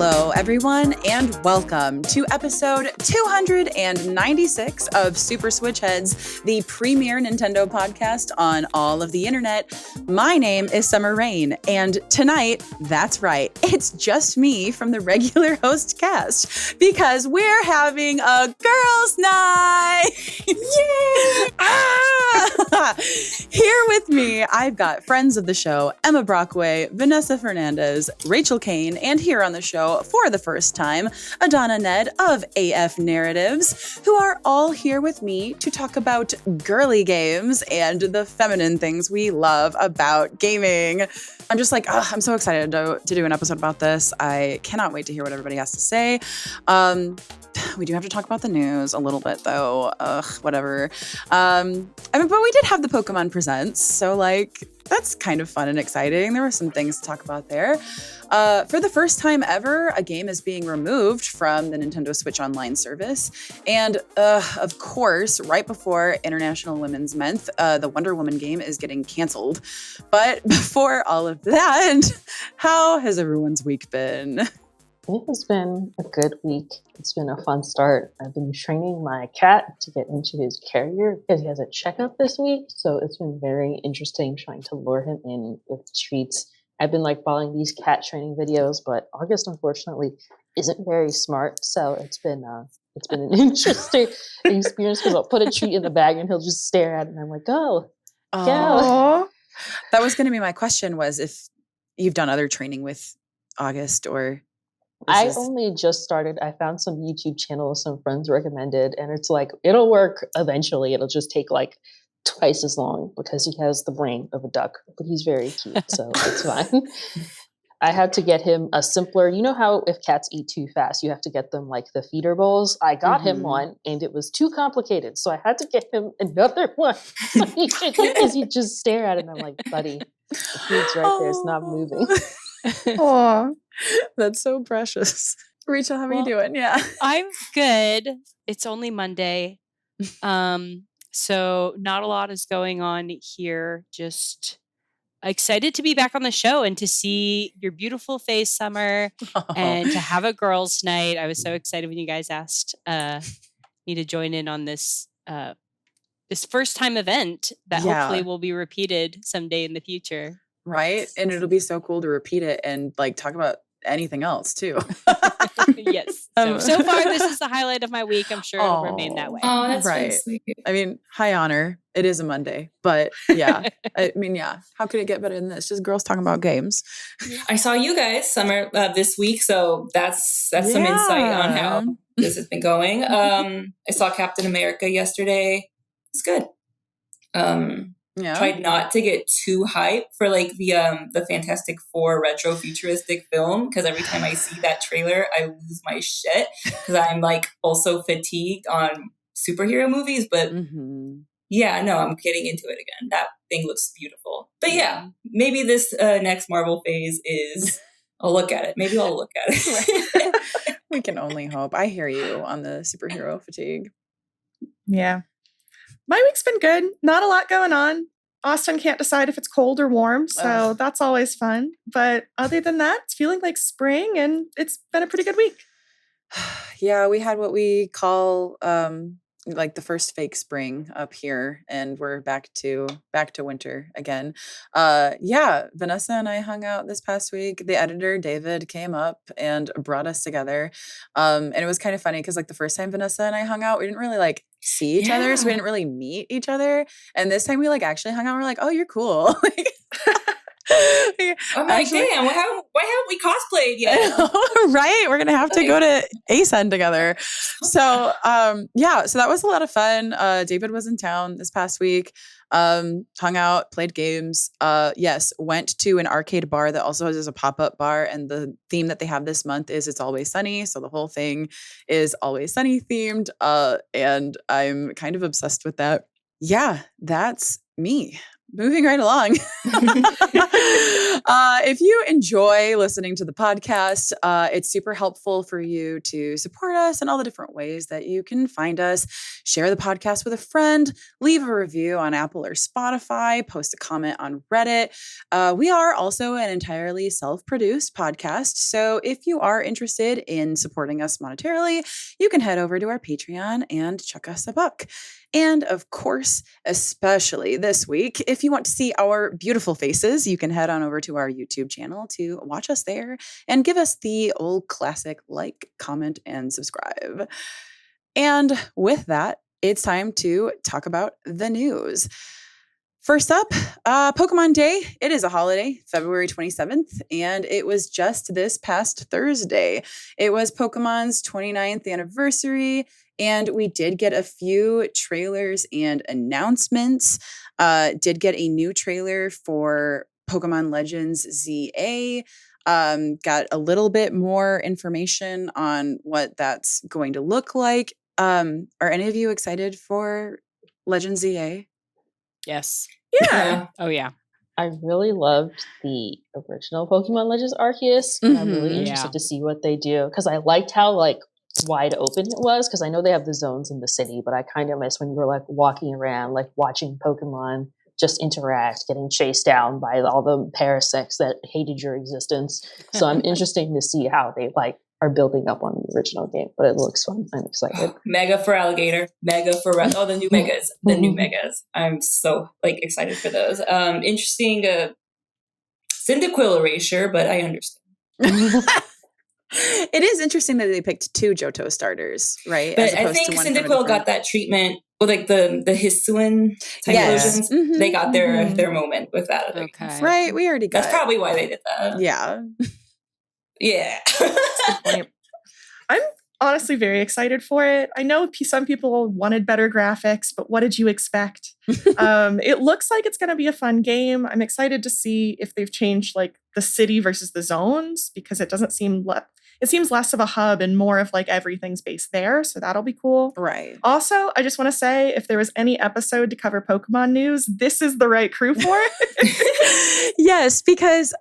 Hello, everyone, and welcome to episode 296 of Super Switch Headz, the premier Nintendo podcast on all of the internet. My name is Summer Rain, and tonight, that's right, it's just me from the regular host cast because we're having a girls' night. Yay! Here with me, I've got friends of the show, Emma Brockway, Vanessa Fernandez, Rachel Kane, and here on the show for the first time, Adanna Ned of AF Narratives, who are all here with me to talk about girly games and the feminine things we love about gaming. I'm just like, I'm so excited to do an episode about this. I cannot wait to hear what everybody has to say. We do have to talk about the news a little bit, though. Whatever. But we did have the Pokémon Presents, so that's kind of fun and exciting. There were some things to talk about there. For the first time ever, a game is being removed from the Nintendo Switch Online service. And of course, right before International Women's Month, the Wonder Woman game is getting canceled. But before all of that, how has everyone's week been? It has been a good week. It's been a fun start. I've been training my cat to get into his carrier because he has a checkup this week. So it's been very interesting trying to lure him in with treats. I've been following these cat training videos, but August unfortunately isn't very smart. So it's been an interesting experience because I'll put a treat in the bag and he'll just stare at it and I'm like, oh, yeah. That was going to be my question, was if you've done other training with August or... only just started. I found some YouTube channels some friends recommended, and it's it'll work eventually. It'll just take twice as long because he has the brain of a duck, but he's very cute, so it's fine. I had to get him a simpler, you know how if cats eat too fast, you have to get them the feeder bowls. I got him one and it was too complicated. So I had to get him another one so he could eat because he'd just stare at it and I'm like, buddy, the food's right there, it's not moving. Oh, that's so precious. Rachel, how are you doing? Yeah. I'm good. It's only Monday. So not a lot is going on here. Just excited to be back on the show and to see your beautiful face, Summer, and to have a girls' night. I was so excited when you guys asked me to join in on this this first time event that hopefully will be repeated someday in the future. Right? And it'll be so cool to repeat it and talk about anything else too. Yes. So far, this is the highlight of my week. I'm sure it'll remain that way. Oh, that's right. Really sweet. I mean, high honor. It is a Monday, but yeah. I mean, yeah. How could it get better than this? Just girls talking about games. I saw you guys Summer this week, so that's some insight on how this has been going. I saw Captain America yesterday. It's good. Tried not to get too hyped for the Fantastic Four retro futuristic film because every time I see that trailer, I lose my shit because I'm also fatigued on superhero movies. But yeah, no, I'm getting into it again. That thing looks beautiful. But yeah, maybe this next Marvel phase is I'll look at it. Maybe I'll look at it. We can only hope. I hear you on the superhero fatigue. Yeah. My week's been good. Not a lot going on. Austin can't decide if it's cold or warm, so that's always fun. But other than that, it's feeling like spring, and it's been a pretty good week. Yeah, we had what we call the first fake spring up here, and we're back to winter again. Vanessa and I hung out this past week. The editor David came up and brought us together, and it was kind of funny because the first time Vanessa and I hung out, we didn't really see each other, so we didn't really meet each other. And this time we actually hung out. We're oh, you're cool. I'm damn, why haven't we cosplayed yet? Right? We're gonna have to go to ASEN together. So so that was a lot of fun. David was in town this past week, hung out, played games. Went to an arcade bar that also has a pop-up bar, and the theme that they have this month is It's Always Sunny. So the whole thing is Always Sunny themed. And I'm kind of obsessed with that. Yeah, that's me. moving right along. If you enjoy listening to the podcast, it's super helpful for you to support us in all the different ways that you can find us. Share the podcast with a friend, leave a review on Apple or Spotify, post a comment on Reddit. We are also an entirely self-produced podcast, so if you are interested in supporting us monetarily, you can head over to our Patreon and chuck us a buck. And of course, especially this week, if you want to see our beautiful faces, you can head on over to our YouTube channel to watch us there and give us the old classic like, comment, and subscribe. And with that, it's time to talk about the news. First up, Pokemon Day. It is a holiday, February 27th, and it was just this past Thursday. It was Pokemon's 29th anniversary, and we did get a few trailers and announcements. Did get a new trailer for Pokemon Legends ZA. Got a little bit more information on what that's going to look like. Are any of you excited for Legends ZA? Yes. Yeah. Oh, yeah. I really loved the original Pokemon Legends Arceus, and I'm really Mhm. interested Yeah. to see what they do because I liked how like wide open it was because I know they have the zones in the city, but I kind of miss when you were like walking around, like watching Pokemon just interact, getting chased down by all the parasites that hated your existence. So I'm interested to see how they like are building up on the original game, but it looks fun. I'm excited. Mega for alligator, mega for the new megas. I'm so like excited for those. Interesting Cyndaquil erasure, but I understand. It is interesting that they picked 2 Johto starters, right? But I think Cyndaquil got that treatment with like the Hisuian type Yes. versions. Mhm. They got their moment with that. Okay. Right, we already got That's probably why they did that. Yeah. Yeah. I'm honestly very excited for it. I know some people wanted better graphics, but what did you expect? It looks like it's going to be a fun game. I'm excited to see if they've changed like the city versus the zones because it doesn't seem it seems less of a hub and more of like everything's based there. So that'll be cool. Right. Also, I just want to say if there was any episode to cover Pokemon news, this is the right crew for it. Yes, because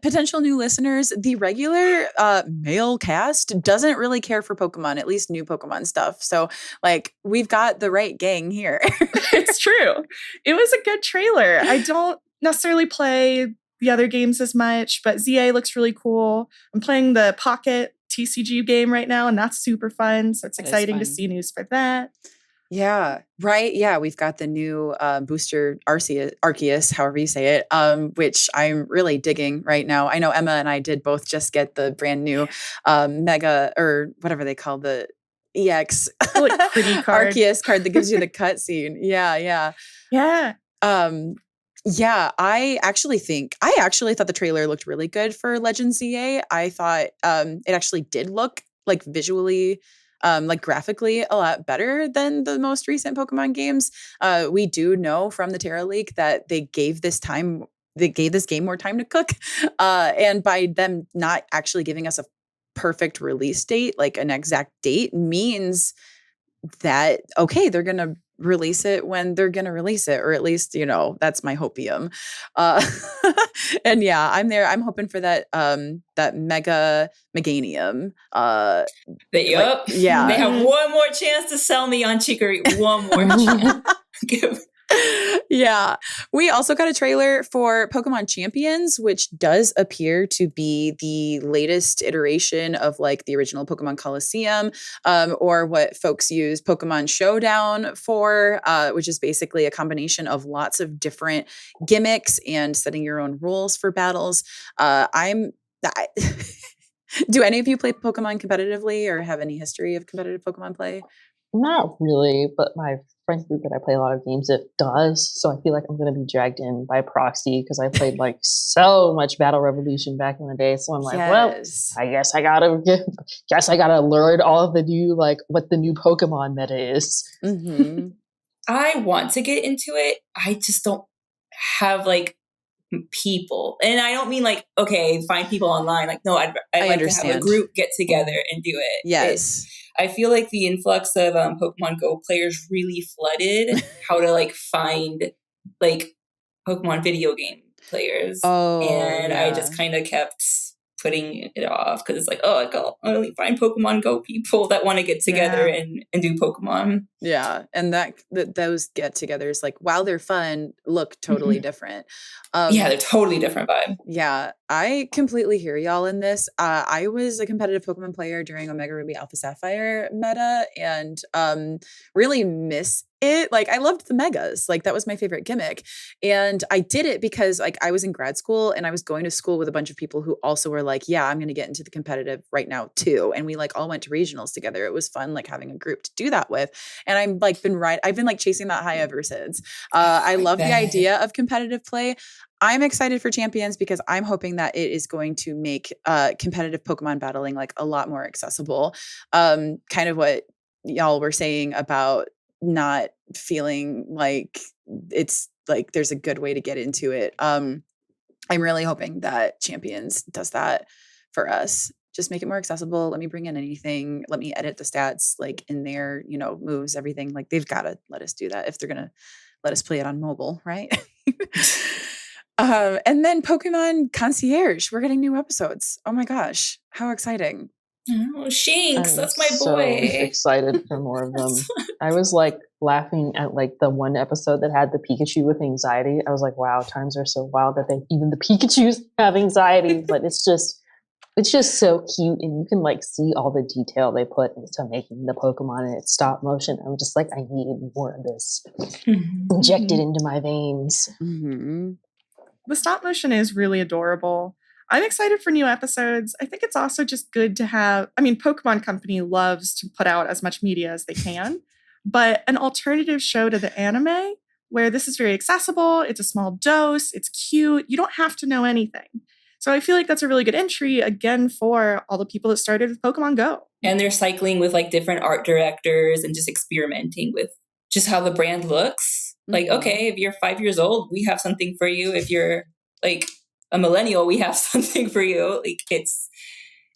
potential new listeners, the regular male cast doesn't really care for Pokemon, at least new Pokemon stuff. So like we've got the right gang here. It's true. It was a good trailer. I don't necessarily play the other games as much, but ZA looks really cool. I'm playing the Pocket TCG game right now, and that's super fun. So it's That is exciting to fun. see news for that. Yeah, right. Yeah, we've got the new booster Arceus, however you say it, which I'm really digging right now. I know Emma and I did both just get the brand new Mega or whatever they call the EX Like pretty card. Arceus card that gives you the cutscene. Yeah. Yeah. Yeah, I actually thought the trailer looked really good for Legends ZA. I thought it actually did look like visually, like graphically a lot better than the most recent Pokemon games. We do know from the Terra leak that they gave this game more time to cook. And by them not actually giving us a perfect release date, like an exact date, means that, okay, they're going to release it when they're going to release it, or at least, that's my hopium. And yeah, I'm there. I'm hoping for that Mega Meganium. Yup. Yeah. They have one more chance to sell me on Chicory. One more chance. Yeah. We also got a trailer for Pokemon Champions, which does appear to be the latest iteration of like the original Pokemon Coliseum, or what folks use Pokemon Showdown for, which is basically a combination of lots of different gimmicks and setting your own rules for battles. Do any of you play Pokemon competitively or have any history of competitive Pokemon play? Not really, but my friend group that I play a lot of games, it does. So I feel like I'm going to be dragged in by proxy because I played like so much Battle Revolution back in the day. So I'm like, Yes. well, I guess I gotta learn all of the new, like what the new Pokemon meta is. Mm-hmm. I want to get into it. I just don't have like people, and I don't mean like, okay, find people online. Like, no, I'd like understand. to have a group get together and do it. Yes. I feel like the influx of Pokemon Go players really flooded how to like find like Pokemon video game players. Oh, and I yeah. just kind of kept putting it off because it's like, oh, I can only find Pokemon Go people that want to get together and do Pokemon. Yeah, and those get-togethers, like, while they're fun, look totally different. Yeah, they're totally different vibe. Yeah, I completely hear y'all in this. I was a competitive Pokemon player during Omega Ruby Alpha Sapphire meta, and really miss it. Like, I loved the megas. Like, that was my favorite gimmick. And I did it because, like, I was in grad school and I was going to school with a bunch of people who also were like, yeah, I'm going to get into the competitive right now too. And we like all went to regionals together. It was fun, like, having a group to do that with. And I've been like chasing that high ever since. I love the idea of competitive play. I'm excited for Champions because I'm hoping that it is going to make competitive Pokemon battling like a lot more accessible. Kind of what y'all were saying about not feeling like it's like there's a good way to get into it. I'm really hoping that Champions does that for us. Just make it more accessible. Let me bring in anything. Let me edit the stats like in there, moves, everything. Like, they've got to let us do that if they're going to let us play it on mobile, right? And then Pokemon Concierge. We're getting new episodes. Oh my gosh. How exciting. Oh, Shinx, that's my so boy. Excited for more of them. I was like laughing at like the one episode that had the Pikachu with anxiety. I was like, wow, times are so wild that even the Pikachus have anxiety, but it's just so cute, and you can like see all the detail they put into making the Pokemon and its stop motion. I'm just like, I needed more of this injected into my veins. Mm-hmm. The stop motion is really adorable. I'm excited for new episodes. I think it's also just good to have, Pokemon Company loves to put out as much media as they can, but an alternative show to the anime where this is very accessible, it's a small dose, it's cute, you don't have to know anything. So I feel like that's a really good entry, again, for all the people that started with Pokemon Go. And they're cycling with like different art directors and just experimenting with just how the brand looks. Like, okay, if you're 5 years old, we have something for you. If you're like a millennial, we have something for you. Like, it's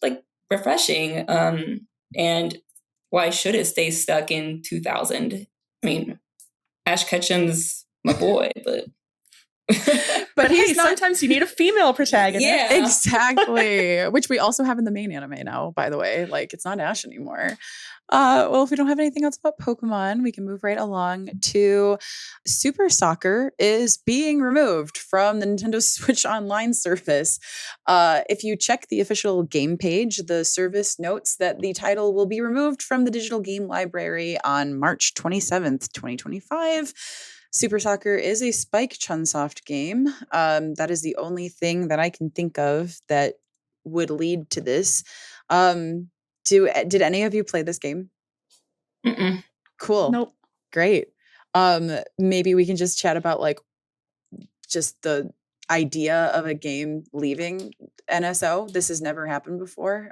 like refreshing. And why should it stay stuck in 2000? I mean, Ash Ketchum's my boy, but but hey, sometimes you need a female protagonist. Yeah, exactly. Which we also have in the main anime now, by the way. Like, it's not Ash anymore. Well, if we don't have anything else about Pokemon, we can move right along to Super Soccer is being removed from the Nintendo Switch Online service. If you check the official game page, the service notes that the title will be removed from the digital game library on March 27th, 2025. Super Soccer is a Spike Chunsoft game. That is the only thing that I can think of that would lead to this. Did any of you play this game? Mm-mm. Cool. Nope. Great. Maybe we can just chat about like just the idea of a game leaving NSO. This has never happened before.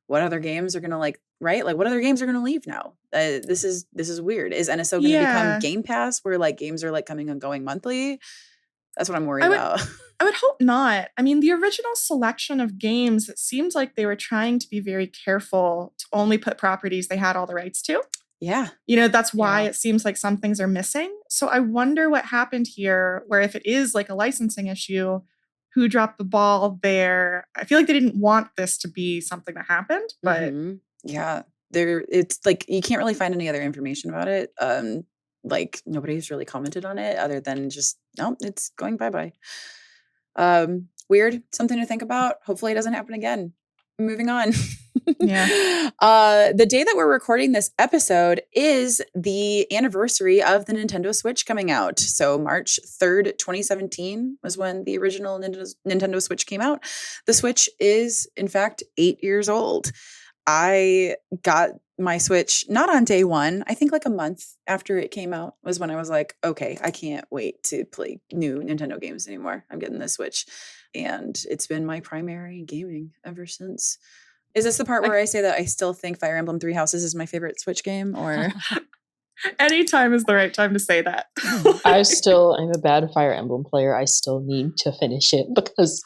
What other games are gonna what other games are gonna leave now? This is weird. Is NSO gonna become Game Pass where like games are like coming and going monthly? That's what I'm worried about. I would hope not. The original selection of games, it seemed like they were trying to be very careful to only put properties they had all the rights to. Yeah. That's why it seems like some things are missing. So I wonder what happened here, where if it is like a licensing issue, who dropped the ball there? I feel like they didn't want this to be something that happened, but yeah, it's like you can't really find any other information about it. Like nobody's really commented on it other than just, no, it's going bye-bye. Weird, something to think about. Hopefully it doesn't happen again. Moving on. Yeah. The day that we're recording this episode is the anniversary of the Nintendo Switch coming out. So March 3rd, 2017 was when the original Nintendo Switch came out. The Switch is, in fact, 8 years old. I got my Switch not on day one. I think like a month after it came out was when I was like, okay, I can't wait to play new Nintendo games anymore. I'm getting this Switch. And it's been my primary gaming ever since. Is this the part where I say that I still think Fire Emblem Three Houses is my favorite Switch game? Or anytime is the right time to say that. I'm a bad Fire Emblem player. I still need to finish it because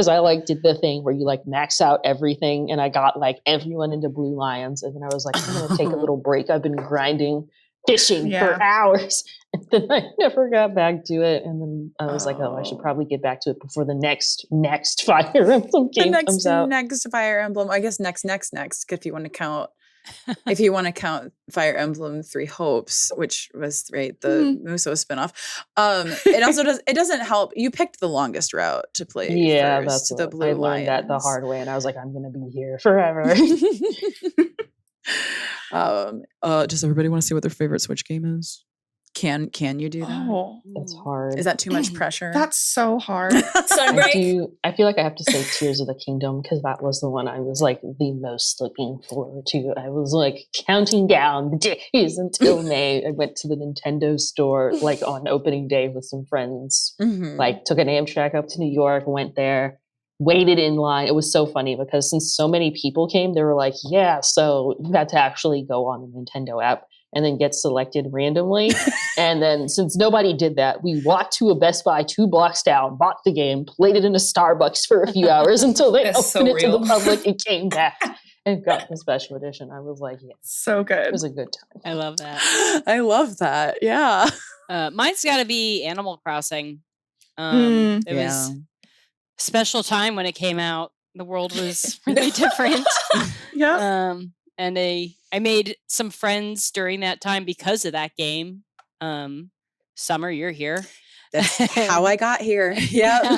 I like did the thing where you like max out everything, and I got like everyone into Blue Lions, and then I was like, I'm gonna take a little break. I've been grinding fishing for hours. And then I never got back to it. And then I was like, I should probably get back to it before the next Fire Emblem game comes out. Next Fire Emblem. I guess next, if you want to count. If you want to count Fire Emblem Three Hopes, which was the Muso spinoff, it doesn't help. You picked the longest route to play. Yeah, first, that's the Blue I learned that the hard way, and I was like, I'm gonna be here forever. Does everybody want to see what their favorite Switch game is? Can you do that? Oh, that's hard. Is that too much pressure? That's so hard. Sunbreak. I feel like I have to say Tears of the Kingdom because that was the one I was like the most looking forward to. I was like counting down the days until May. I went to the Nintendo store like on opening day with some friends. Like took an Amtrak up to New York, went there, waited in line. It was so funny because since so many people came, they were like, yeah, so you had to actually go on the Nintendo app and then get selected randomly. And then since nobody did that, we walked to a Best Buy 2 blocks down, bought the game, played it in a Starbucks for a few hours until they opened it to the public and came back and got the special edition. I was like, yeah. So good. It was a good time. I love that. I love that. Yeah. Mine's got to be Animal Crossing. It was a special time when it came out. The world was really different. Yeah. And I made some friends during that time because of that game. Summer, you're here. That's how I got here. Yeah.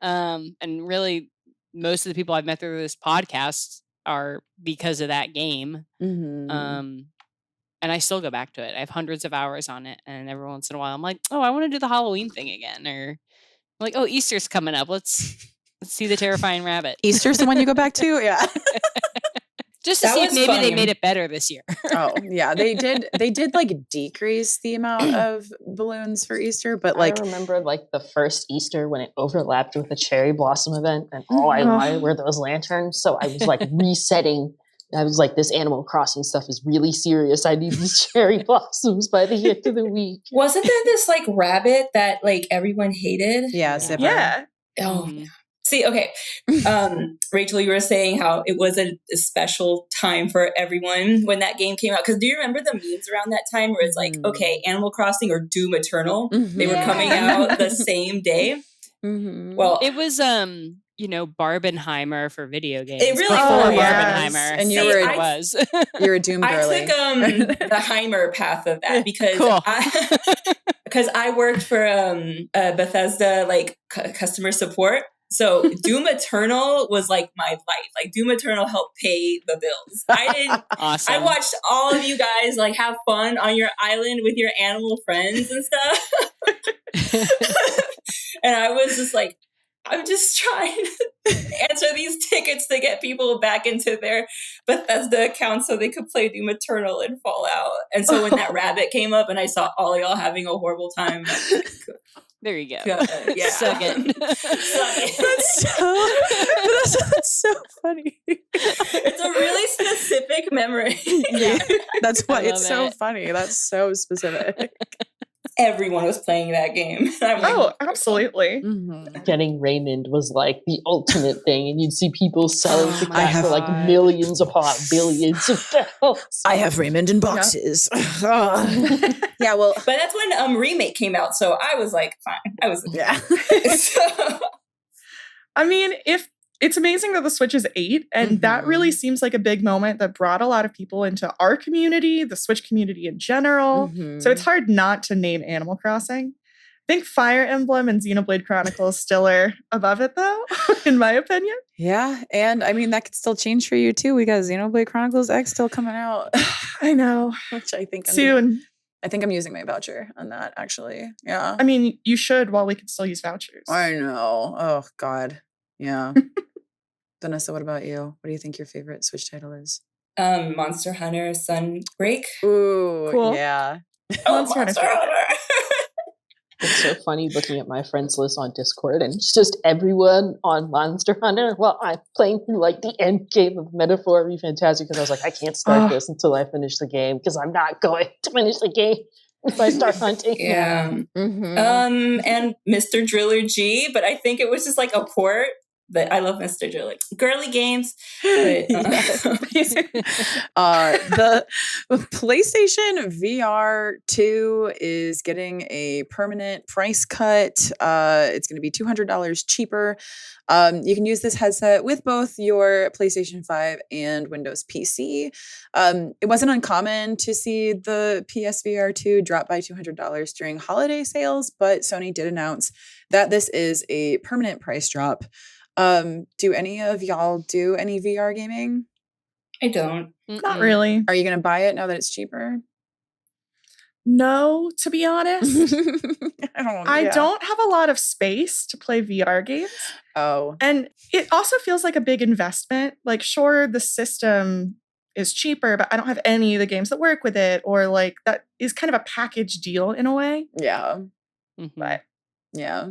And really, most of the people I've met through this podcast are because of that game. And I still go back to it. I have hundreds of hours on it. And every once in a while, I'm like, I want to do the Halloween thing again. Or I'm like, Easter's coming up. Let's see the terrifying rabbit. Easter's the one you go back to? Yeah. Just to see if maybe they made it better this year. They did like decrease the amount of balloons for Easter, but like I remember like the first Easter when it overlapped with the cherry blossom event, and all I wanted were those lanterns. So I was like resetting. I was like, this Animal Crossing stuff is really serious. I need these cherry blossoms by the end of the week. Wasn't there this like rabbit that like everyone hated? Yeah, Zipper. Yeah. Oh. See, okay. Rachel, you were saying how it was a special time for everyone when that game came out. Because do you remember the memes around that time where it's like, okay, Animal Crossing or Doom Eternal? They were coming out the same day. Well, it was Barbenheimer for video games. It really was. Barbenheimer. And you were a Doom girly. I took the Heimer path of that because because I worked for Bethesda like customer support. So Doom Eternal was like my life. Like Doom Eternal helped pay the bills. Awesome. I watched all of you guys like have fun on your island with your animal friends and stuff. And I was just like, I'm just trying to answer these tickets to get people back into their Bethesda accounts so they could play Doom Eternal and Fallout. And so when that rabbit came up and I saw all y'all having a horrible time, I was like, there you go. Yeah. Suck it. That's so funny. It's a really specific memory. Yeah. That's why it's so funny. That's so specific. Everyone was playing that game. I'm like, absolutely. Getting Raymond was like the ultimate thing, and you'd see people selling for like millions upon billions of bells. I have Raymond in boxes. Yeah, well, but that's when Remake came out, so I was like, fine. I was so, I mean, if it's amazing that the Switch is 8, and that really seems like a big moment that brought a lot of people into our community, the Switch community in general. So it's hard not to name Animal Crossing. I think Fire Emblem and Xenoblade Chronicles still are above it, though, in my opinion. Yeah, and I mean, that could still change for you, too. We got Xenoblade Chronicles X still coming out. I know. Which I think soon. I think I'm using my voucher on that, actually. Yeah. I mean, you should while we can still use vouchers. I know. Oh, God. Yeah. Vanessa, what about you? What do you think your favorite Switch title is? Monster Hunter Sunbreak. Ooh, cool. Yeah. Monster Hunter. It's so funny looking at my friends list on Discord, and it's just everyone on Monster Hunter. Well, I'm playing through like the end game of Metaphor. It'd be fantastic because I was like, I can't start this until I finish the game because I'm not going to finish the game if I start hunting. Yeah. And Mr. Driller G, but I think it was just like a port I love Mr. Joe, like girly games. But, the PlayStation VR 2 is getting a permanent price cut. It's going to be $200 cheaper. You can use this headset with both your PlayStation 5 and Windows PC. It wasn't uncommon to see the PSVR 2 drop by $200 during holiday sales, but Sony did announce that this is a permanent price drop. Do any of y'all do any VR gaming? I don't. Not really. Are you going to buy it now that it's cheaper? No, to be honest. I Yeah. don't have a lot of space to play VR games. Oh. And it also feels like a big investment. Like, sure, the system is cheaper, but I don't have any of the games that work with it, or like that is kind of a package deal in a way. Yeah. But Yeah.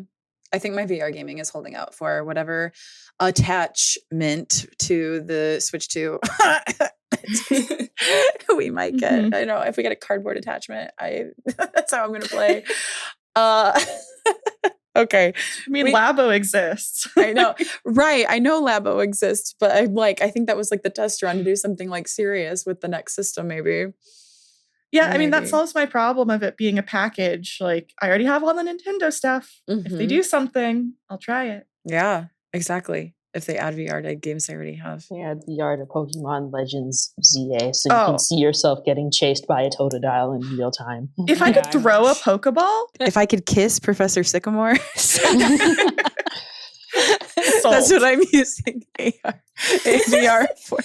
I think my VR gaming is holding out for whatever attachment to the Switch 2 we might get. I know if we get a cardboard attachment, that's how I'm going to play. Okay. I mean, Labo exists. I know. Right. I know Labo exists, but I think that was like the test run to do something like serious with the next system, maybe. Yeah, I mean, that Maybe. solves my problem of it being a package. Like, I already have all the Nintendo stuff. If they do something, I'll try it. Yeah, exactly. If they add VR to games they already have. They add VR to Pokemon Legends ZA, so you can see yourself getting chased by a Totodile in real time. If I could throw a Pokeball, if I could kiss Professor Sycamore, that's what I'm using VR for.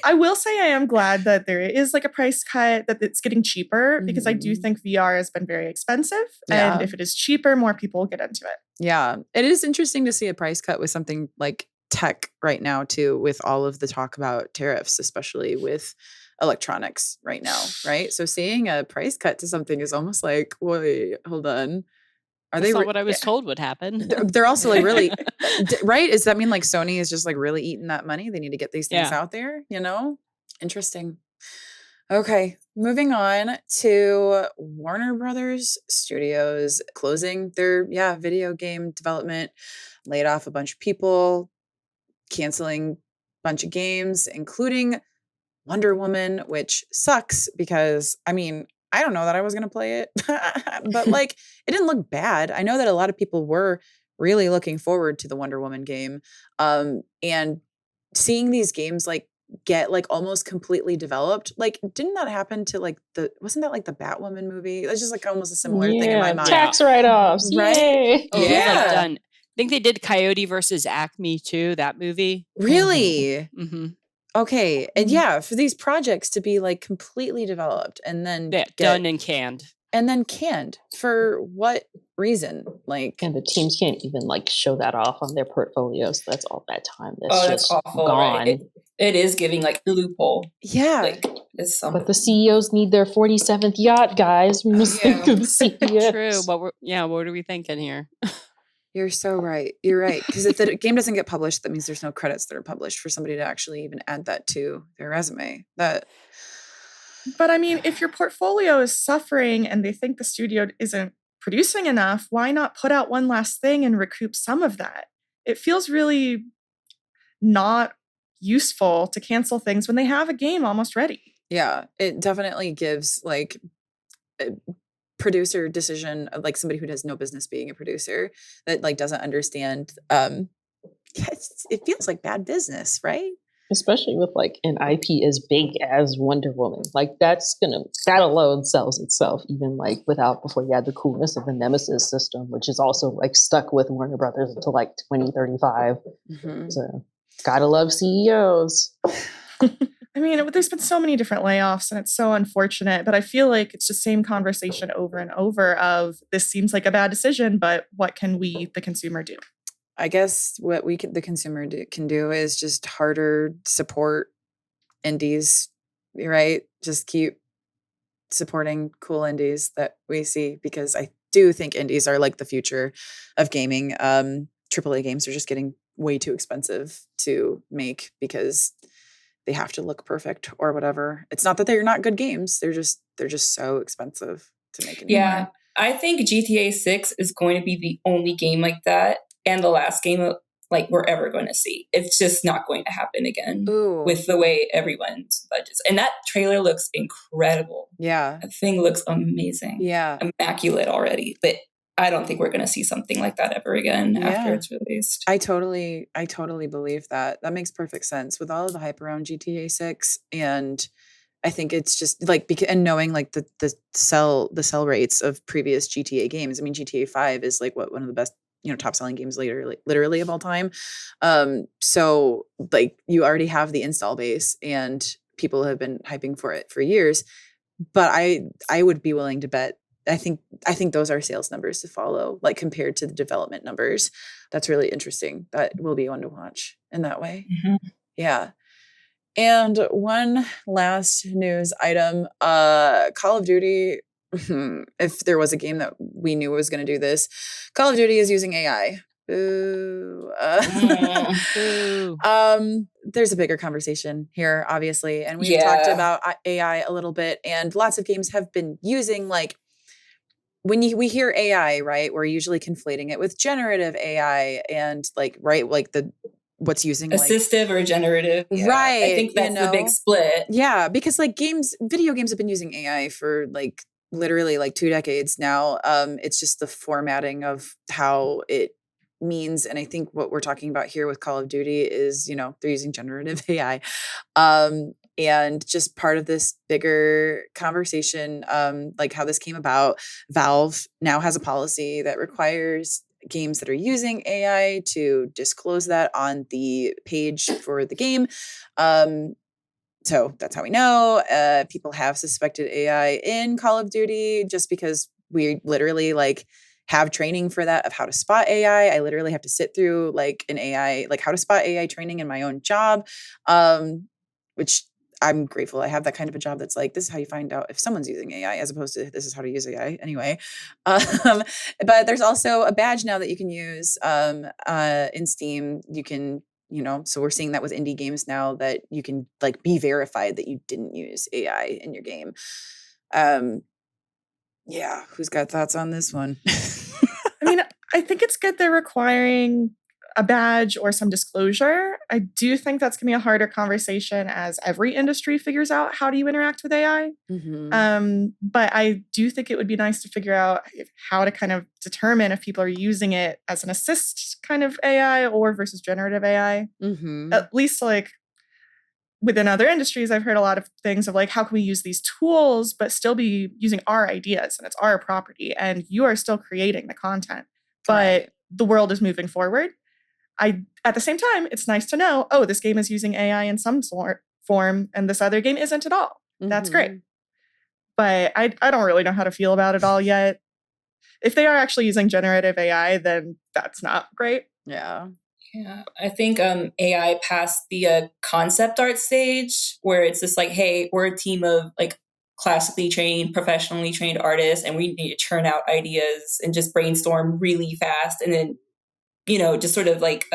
I will say I am glad that there is like a price cut, that it's getting cheaper, because I do think VR has been very expensive. Yeah. And if it is cheaper, more people will get into it. Yeah. It is interesting to see a price cut with something like tech right now, too, with all of the talk about tariffs, especially with electronics right now, right? So seeing a price cut to something is almost like, wait, hold on. That's not what I was told would happen. They're also like really, right? Does that mean like Sony is just like really eating that money? They need to get these things out there, you know? Interesting. Okay, moving on to Warner Brothers Studios closing their video game development, laid off a bunch of people, canceling a bunch of games, including Wonder Woman, which sucks because, I mean, I don't know that I was going to play it, but like it didn't look bad. I know that a lot of people were really looking forward to the Wonder Woman game. And seeing these games like get like almost completely developed, like didn't that happen to like wasn't that like the Batwoman movie? It's just like almost a similar thing in my mind. Tax write-offs, right? Yay. Oh, yeah. Done. I think they did Coyote versus Acme too, that movie. Really? Mm-hmm. Okay. And for these projects to be like completely developed and then done and canned. And then canned for what reason? Like, and the teams can't even like show that off on their portfolios. That's all that time. That's that's just awful, gone. Right? It is giving like a loophole. Yeah. Like, it's something. But the CEOs need their 47th yacht, guys. We must think of the CEOs. True. What are we thinking here? You're so right. You're right. Because if the game doesn't get published, that means there's no credits that are published for somebody to actually even add that to their resume. But I mean, if your portfolio is suffering and they think the studio isn't producing enough, why not put out one last thing and recoup some of that? It feels really not useful to cancel things when they have a game almost ready. Yeah, it definitely gives like producer decision of like somebody who has no business being a producer that like doesn't understand it feels like bad business, right? Especially with like an IP as big as Wonder Woman. Like that alone sells itself, even like before you had the coolness of the Nemesis system, which is also like stuck with Warner Brothers until like 2035. So gotta love CEOs. I mean, there's been so many different layoffs and it's so unfortunate, but I feel like it's the same conversation over and over of this seems like a bad decision, but what can we, the consumer, do? I guess what the consumer can do is just harder support indies, right? Just keep supporting cool indies that we see, because I do think indies are like the future of gaming. AAA games are just getting way too expensive to make because they have to look perfect or whatever. It's not that they're not good games. They're just so expensive to make anymore. Yeah. I think GTA 6 is going to be the only game like that and the last game like we're ever going to see. It's just not going to happen again. Ooh. With the way everyone's budgets. And that trailer looks incredible. Yeah. That thing looks amazing. Yeah. Immaculate already. But I don't think we're going to see something like that ever again after it's released. I totally believe that. That makes perfect sense with all of the hype around GTA 6. And I think it's just like, and knowing like the sell rates of previous GTA games. I mean, GTA 5 is like one of the best, top selling games literally of all time. So like you already have the install base and people have been hyping for it for years, but I would be willing to bet, I think those are sales numbers to follow, like compared to the development numbers. That's really interesting. That will be one to watch in that way. Mm-hmm. Yeah. And one last news item, Call of Duty, if there was a game that we knew was going to do this, Call of Duty is using AI. Boo. There's a bigger conversation here, obviously. And we've talked about AI a little bit, and lots of games have been using, like, when we hear AI, right, we're usually conflating it with generative AI and what's using assistive or generative. Yeah. Right. I think that's the big split. Yeah. Because like video games have been using AI for like literally like 2 decades now. It's just the formatting of how it means. And I think what we're talking about here with Call of Duty is, they're using generative AI. And just part of this bigger conversation, like how this came about, Valve now has a policy that requires games that are using AI to disclose that on the page for the game. So that's how we know. People have suspected AI in Call of Duty just because we literally like have training for that of how to spot AI. I literally have to sit through like an AI, like how to spot AI training in my own job, which I'm grateful I have that kind of a job that's like, this is how you find out if someone's using AI as opposed to this is how to use AI anyway. But there's also a badge now that you can use in Steam. You can, so we're seeing that with indie games now that you can like be verified that you didn't use AI in your game. Yeah. Who's got thoughts on this one? I mean, I think it's good they're requiring a badge or some disclosure. I do think that's going to be a harder conversation as every industry figures out how do you interact with AI. Mm-hmm. But I do think it would be nice to figure out how to kind of determine if people are using it as an assist kind of AI or versus generative AI. Mm-hmm. At least like within other industries, I've heard a lot of things of like, how can we use these tools, but still be using our ideas and it's our property and you are still creating the content, but the world is moving forward. At the same time, it's nice to know, oh, this game is using AI in some form and this other game isn't at all. Mm-hmm. That's great. But I don't really know how to feel about it all yet. If they are actually using generative AI, then that's not great. Yeah. Yeah, I think AI passed the concept art stage where it's just like, hey, we're a team of like classically trained, professionally trained artists, and we need to churn out ideas and just brainstorm really fast and then, just sort of like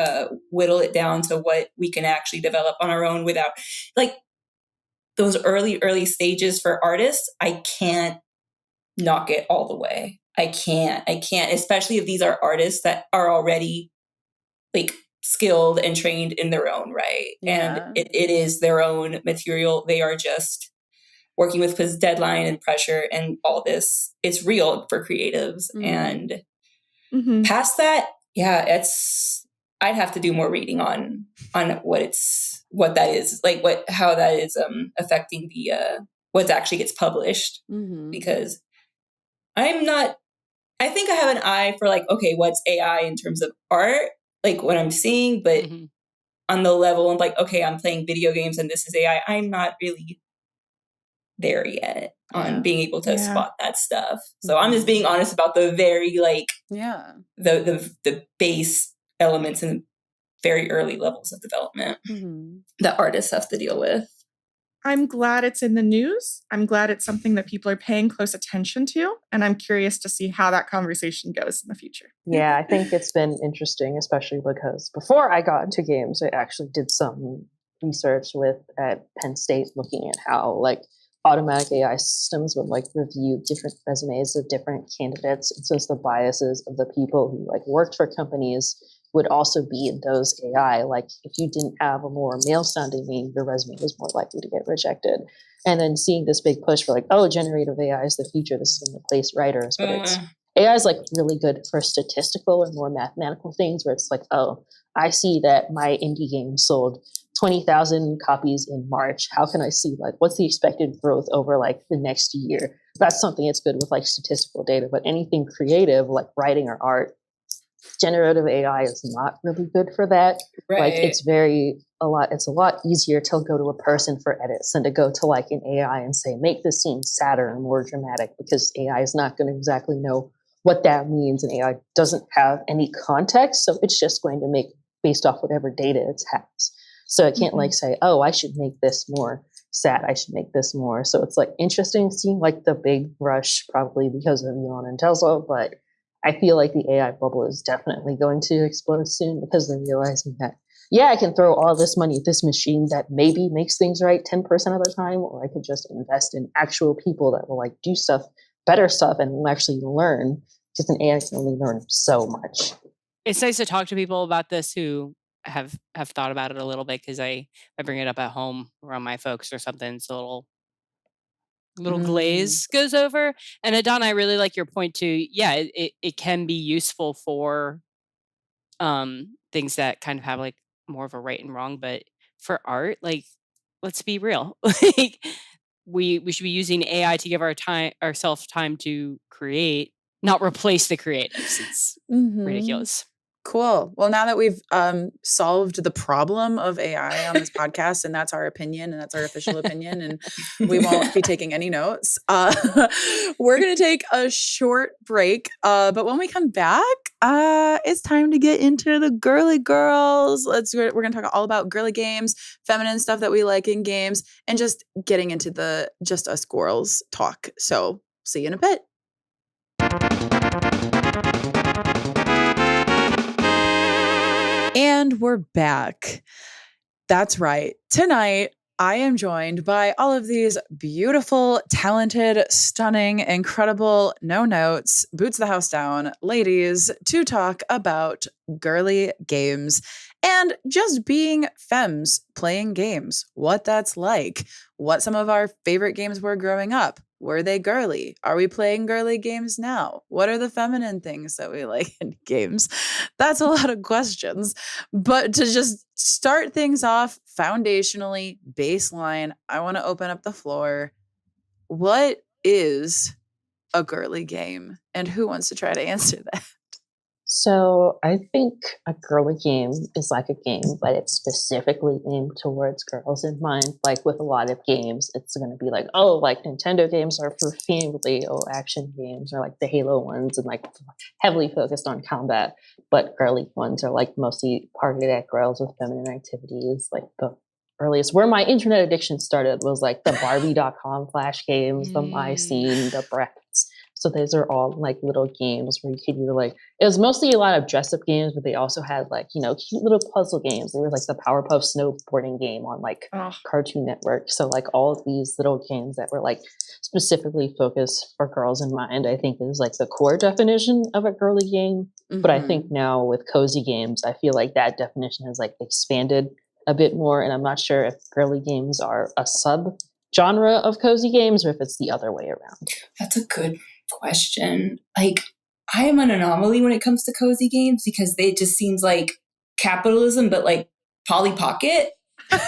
whittle it down to what we can actually develop on our own without like those early stages for artists. I can't knock it all the way. I can't, especially if these are artists that are already like skilled and trained in their own right. Yeah. And it is their own material. They are just working with his deadline and pressure and all this. It's real for creatives. And past that, I'd have to do more reading on what that is, like how that is affecting the what actually gets published. Because I think I have an eye for like, okay, what's AI in terms of art, like what I'm seeing, but on the level of like, okay, I'm playing video games and this is AI, I'm not really there yet on being able to spot that stuff. So I'm just being honest about the very like the base elements and very early levels of development that artists have to deal with. I'm glad it's in the news. I'm glad it's something that people are paying close attention to. And I'm curious to see how that conversation goes in the future. Yeah, I think it's been interesting, especially because before I got into games, I actually did some research at Penn State looking at how like automatic AI systems would like review different resumes of different candidates. And since the biases of the people who like worked for companies would also be in those AI. Like if you didn't have a more male sounding name, your resume was more likely to get rejected. And then seeing this big push for like, oh, generative AI is the future. This is going to replace writers, but it's AI is like really good for statistical or more mathematical things where it's like, oh, I see that my indie game sold 20,000 copies in March. How can I see like what's the expected growth over like the next year? That's something that's good with like statistical data, but anything creative like writing or art, generative AI is not really good for that. Right. Like it's a lot easier to go to a person for edits than to go to like an AI and say, make this seem sadder and more dramatic, because AI is not going to exactly know what that means. And AI doesn't have any context. So it's just going to make based off whatever data it has. So it can't like say, oh, I should make this more sad. I should make this more. So it's like interesting seeing like the big rush, probably because of Elon and Tesla, but I feel like the AI bubble is definitely going to explode soon because they're realizing that, yeah, I can throw all this money at this machine that maybe makes things right 10% of the time, or I could just invest in actual people that will like do stuff, better stuff, and will actually learn, because an AI can only learn so much. It's nice to talk to people about this who have thought about it a little bit, because I bring it up at home around my folks or something, so little glaze goes over. And Adanna, I really like your point too. Yeah, it can be useful for things that kind of have like more of a right and wrong, but for art, like, let's be real. Like we should be using AI to give ourselves time to create, not replace the creatives. It's ridiculous. Cool. Well, now that we've solved the problem of AI on this podcast, and that's our opinion, and that's our official opinion, and we won't be taking any notes, we're going to take a short break. But when we come back, it's time to get into the girly girls. We're going to talk all about girly games, feminine stuff that we like in games, and just getting into the just us girls talk. So see you in a bit. And we're back. That's right. Tonight, I am joined by all of these beautiful, talented, stunning, incredible, no notes, boots the house down ladies to talk about girly games and just being femmes playing games, what that's like, what some of our favorite games were growing up. Were they girly? Are we playing girly games now? What are the feminine things that we like in games? That's a lot of questions. But to just start things off foundationally, baseline, I want to open up the floor. What is a girly game? And who wants to try to answer that? So I think a girly game is like a game, but it's specifically aimed towards girls in mind. Like with a lot of games, it's going to be like, oh, like Nintendo games are for family, or action games are like the Halo ones and like heavily focused on combat. But girly ones are like mostly targeted at girls with feminine activities. Like the earliest, where my internet addiction started was like the Barbie.com flash games, the My Scene, the Brackets. So those are all like little games where you could either like, it was mostly a lot of dress up games, but they also had like, you know, cute little puzzle games. There was like the Powerpuff snowboarding game on like Cartoon Network. So like all of these little games that were like specifically focused for girls in mind, I think is like the core definition of a girly game. But I think now with cozy games, I feel like that definition has like expanded a bit more. And I'm not sure if girly games are a sub genre of cozy games or if it's the other way around. That's a good question. Like, I am an anomaly when it comes to cozy games because it just seems like capitalism, but like Polly Pocket. Like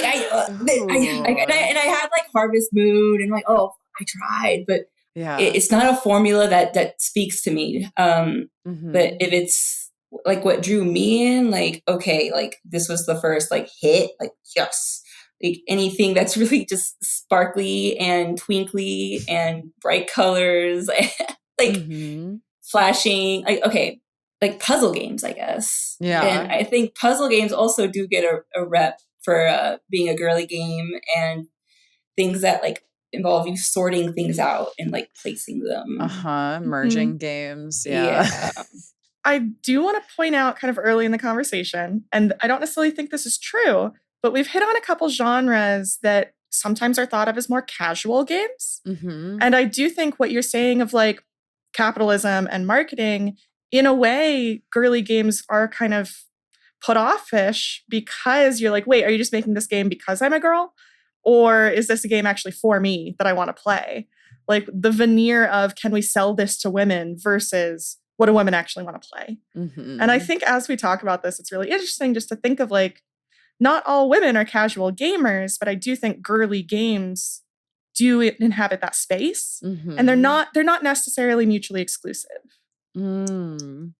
I had like Harvest Moon and like, oh, I tried, but it's not a formula that speaks to me. But if it's like what drew me in, like, okay, like this was the first like hit, like yes. Like anything that's really just sparkly and twinkly and bright colors, like flashing, like, okay, like puzzle games, I guess. Yeah. And I think puzzle games also do get a rep for being a girly game, and things that like involve you sorting things out and like placing them. Merging games. Yeah. I do want to point out kind of early in the conversation, and I don't necessarily think this is true, but we've hit on a couple genres that sometimes are thought of as more casual games. And I do think what you're saying of like capitalism and marketing in a way, girly games are kind of put off-ish because you're like, wait, are you just making this game because I'm a girl? Or is this a game actually for me that I want to play? Like the veneer of can we sell this to women versus what do women actually want to play? Mm-hmm. And I think as we talk about this, it's really interesting just to think of like, not all women are casual gamers, but I do think girly games do inhabit that space. Mm-hmm. And they're not necessarily mutually exclusive. Mm.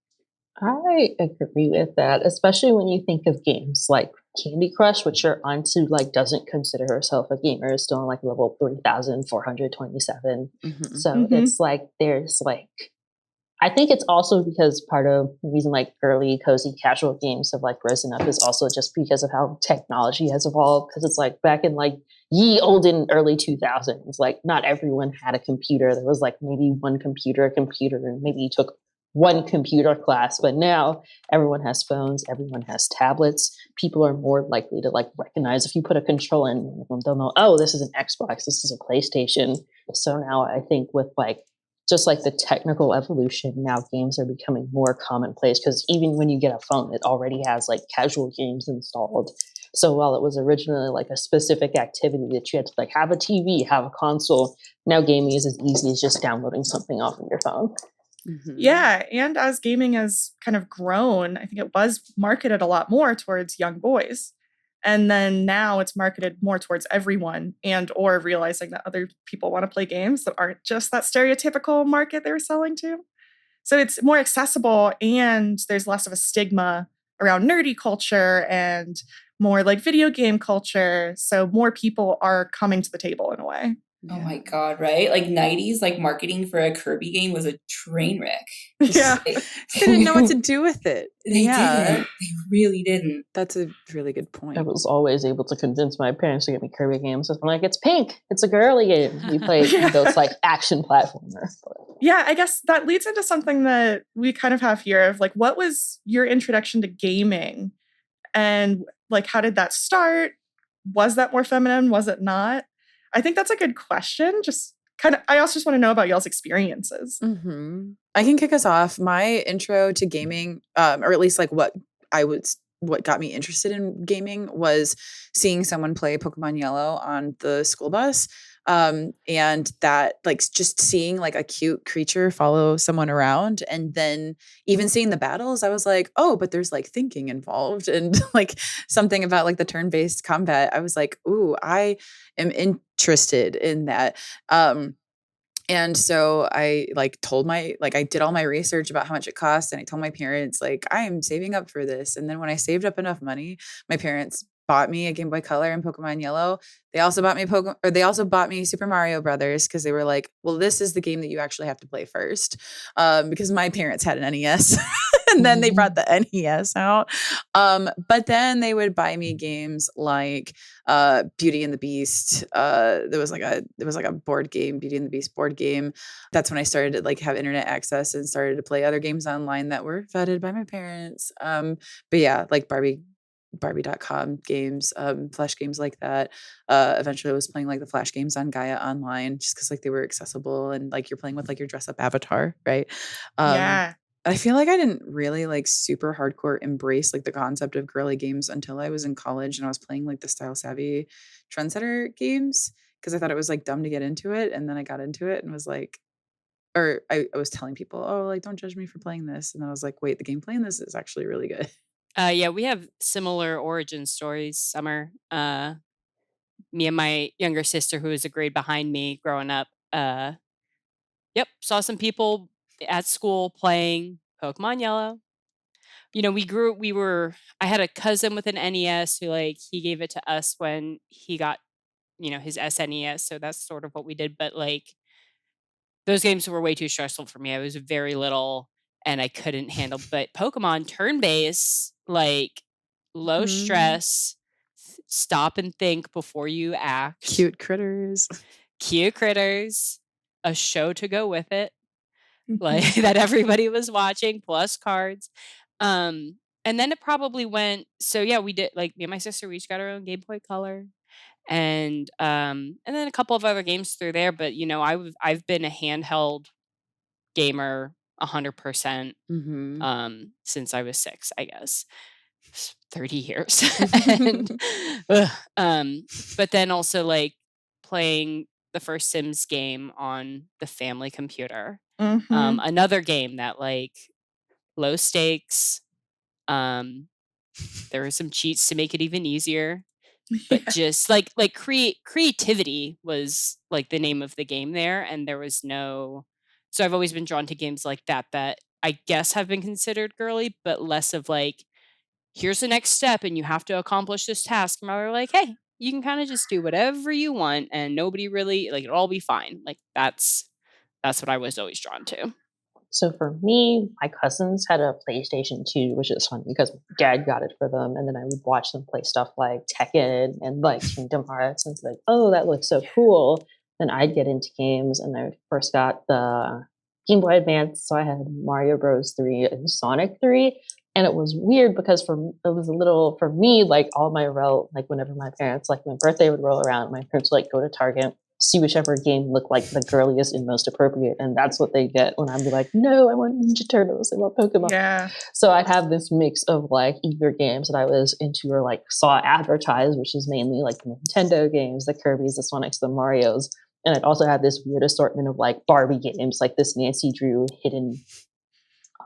I agree with that, especially when you think of games like Candy Crush, which your auntie like doesn't consider herself a gamer, is still on like level 3,427. Mm-hmm. So Mhm. it's like there's like I think it's also because part of the reason like girly, cozy, casual games have like risen up is also just because of how technology has evolved. Because it's like back in like ye olden early 2000s, like not everyone had a computer. There was like maybe one computer, and maybe you took one computer class. But now everyone has phones, everyone has tablets. People are more likely to like recognize if you put a controller in one of them, they'll know, oh, this is an Xbox, this is a PlayStation. So now I think with like just like the technical evolution, now games are becoming more commonplace because even when you get a phone, it already has like casual games installed. So while it was originally like a specific activity that you had to like have a TV, have a console, now gaming is as easy as just downloading something off of your phone. Mm-hmm. Yeah, and as gaming has kind of grown, I think it was marketed a lot more towards young boys. And then now it's marketed more towards everyone and or realizing that other people want to play games that aren't just that stereotypical market they were selling to. So it's more accessible and there's less of a stigma around nerdy culture and more like video game culture. So more people are coming to the table in a way. Oh my God, right? Like 90s, like marketing for a Kirby game was a train wreck. Yeah. They didn't know what to do with it. They didn't. They really didn't. That's a really good point. I was always able to convince my parents to get me Kirby games. I'm like, it's pink. It's a girly game. We play Yeah. those like action platformer. Yeah, I guess that leads into something that we kind of have here of like, what was your introduction to gaming? And like, how did that start? Was that more feminine? Was it not? I think that's a good question. Just kind of, I also just want to know about y'all's experiences. Mm-hmm. I can kick us off. My intro to gaming, or at least like what got me interested in gaming was seeing someone play Pokemon Yellow on the school bus. And that like just seeing like a cute creature follow someone around and then even seeing the battles, I was like, oh, but there's like thinking involved and like something about like the turn-based combat. I was like, ooh, I am interested in that. And so I like I did all my research about how much it costs. And I told my parents, like, I am saving up for this. And then when I saved up enough money, my parents bought me a Game Boy Color and Pokemon Yellow. They also bought me Super Mario Brothers because they were like, well, this is the game that you actually have to play first. Because my parents had an NES and then they brought the NES out. But then they would buy me games like Beauty and the Beast. There was like a board game, Beauty and the Beast board game. That's when I started to like have internet access and started to play other games online that were vetted by my parents. But yeah, like Barbie.com games, Flash games like that. Eventually I was playing like the Flash games on Gaia Online just because like they were accessible and like you're playing with like your dress up avatar, right? Yeah. I feel like I didn't really like super hardcore embrace like the concept of girly games until I was in college and I was playing like the Style Savvy Trendsetter games because I thought it was like dumb to get into it. And then I got into it and was like, or I was telling people, oh, like don't judge me for playing this. And then I was like, wait, the gameplay in this is actually really good. Yeah, we have similar origin stories, Summer. Me and my younger sister, who was a grade behind me growing up, saw some people at school playing Pokemon Yellow. You know, I had a cousin with an NES who like he gave it to us when he got, his SNES. So that's sort of what we did. But like those games were way too stressful for me. I was very little and I couldn't handle. But Pokemon turn-based, like low stress, stop and think before you act. Cute critters, a show to go with it, like that everybody was watching, plus cards. And then it probably went. So yeah, we did like me and my sister. We each got our own Game Boy Color. And then a couple of other games through there, but I've been a handheld gamer 100% Mm-hmm. since I was 6, I guess. 30 years. But then also like playing the first Sims game on the family computer. Mhm. Another game that like low stakes. There were some cheats to make it even easier. But Yeah. just like creativity was like the name of the game there, and there was no. So I've always been drawn to games like that I guess have been considered girly, but less of like, here's the next step and you have to accomplish this task. And rather like, hey, you can kind of just do whatever you want and nobody really like it'll all be fine. Like that's what I was always drawn to. So for me, my cousins had a PlayStation 2, which is funny because dad got it for them. And then I would watch them play stuff like Tekken and like Kingdom Hearts and be like, oh, that looks so cool. Then I'd get into games and I first got the Game Boy Advance. So I had Mario Bros. 3 and Sonic 3. And it was weird because it was a little, for me, like all my like whenever my parents, like my birthday would roll around, my parents would like go to Target, see whichever game looked like the girliest and most appropriate, and that's what they get when I'm like, no, I want Ninja Turtles, I want Pokemon. Yeah. So I'd have this mix of like either games that I was into or like saw advertised, which is mainly like the Nintendo games, the Kirby's, the Sonics, the Marios, and I'd also have this weird assortment of like Barbie games, like this Nancy Drew hidden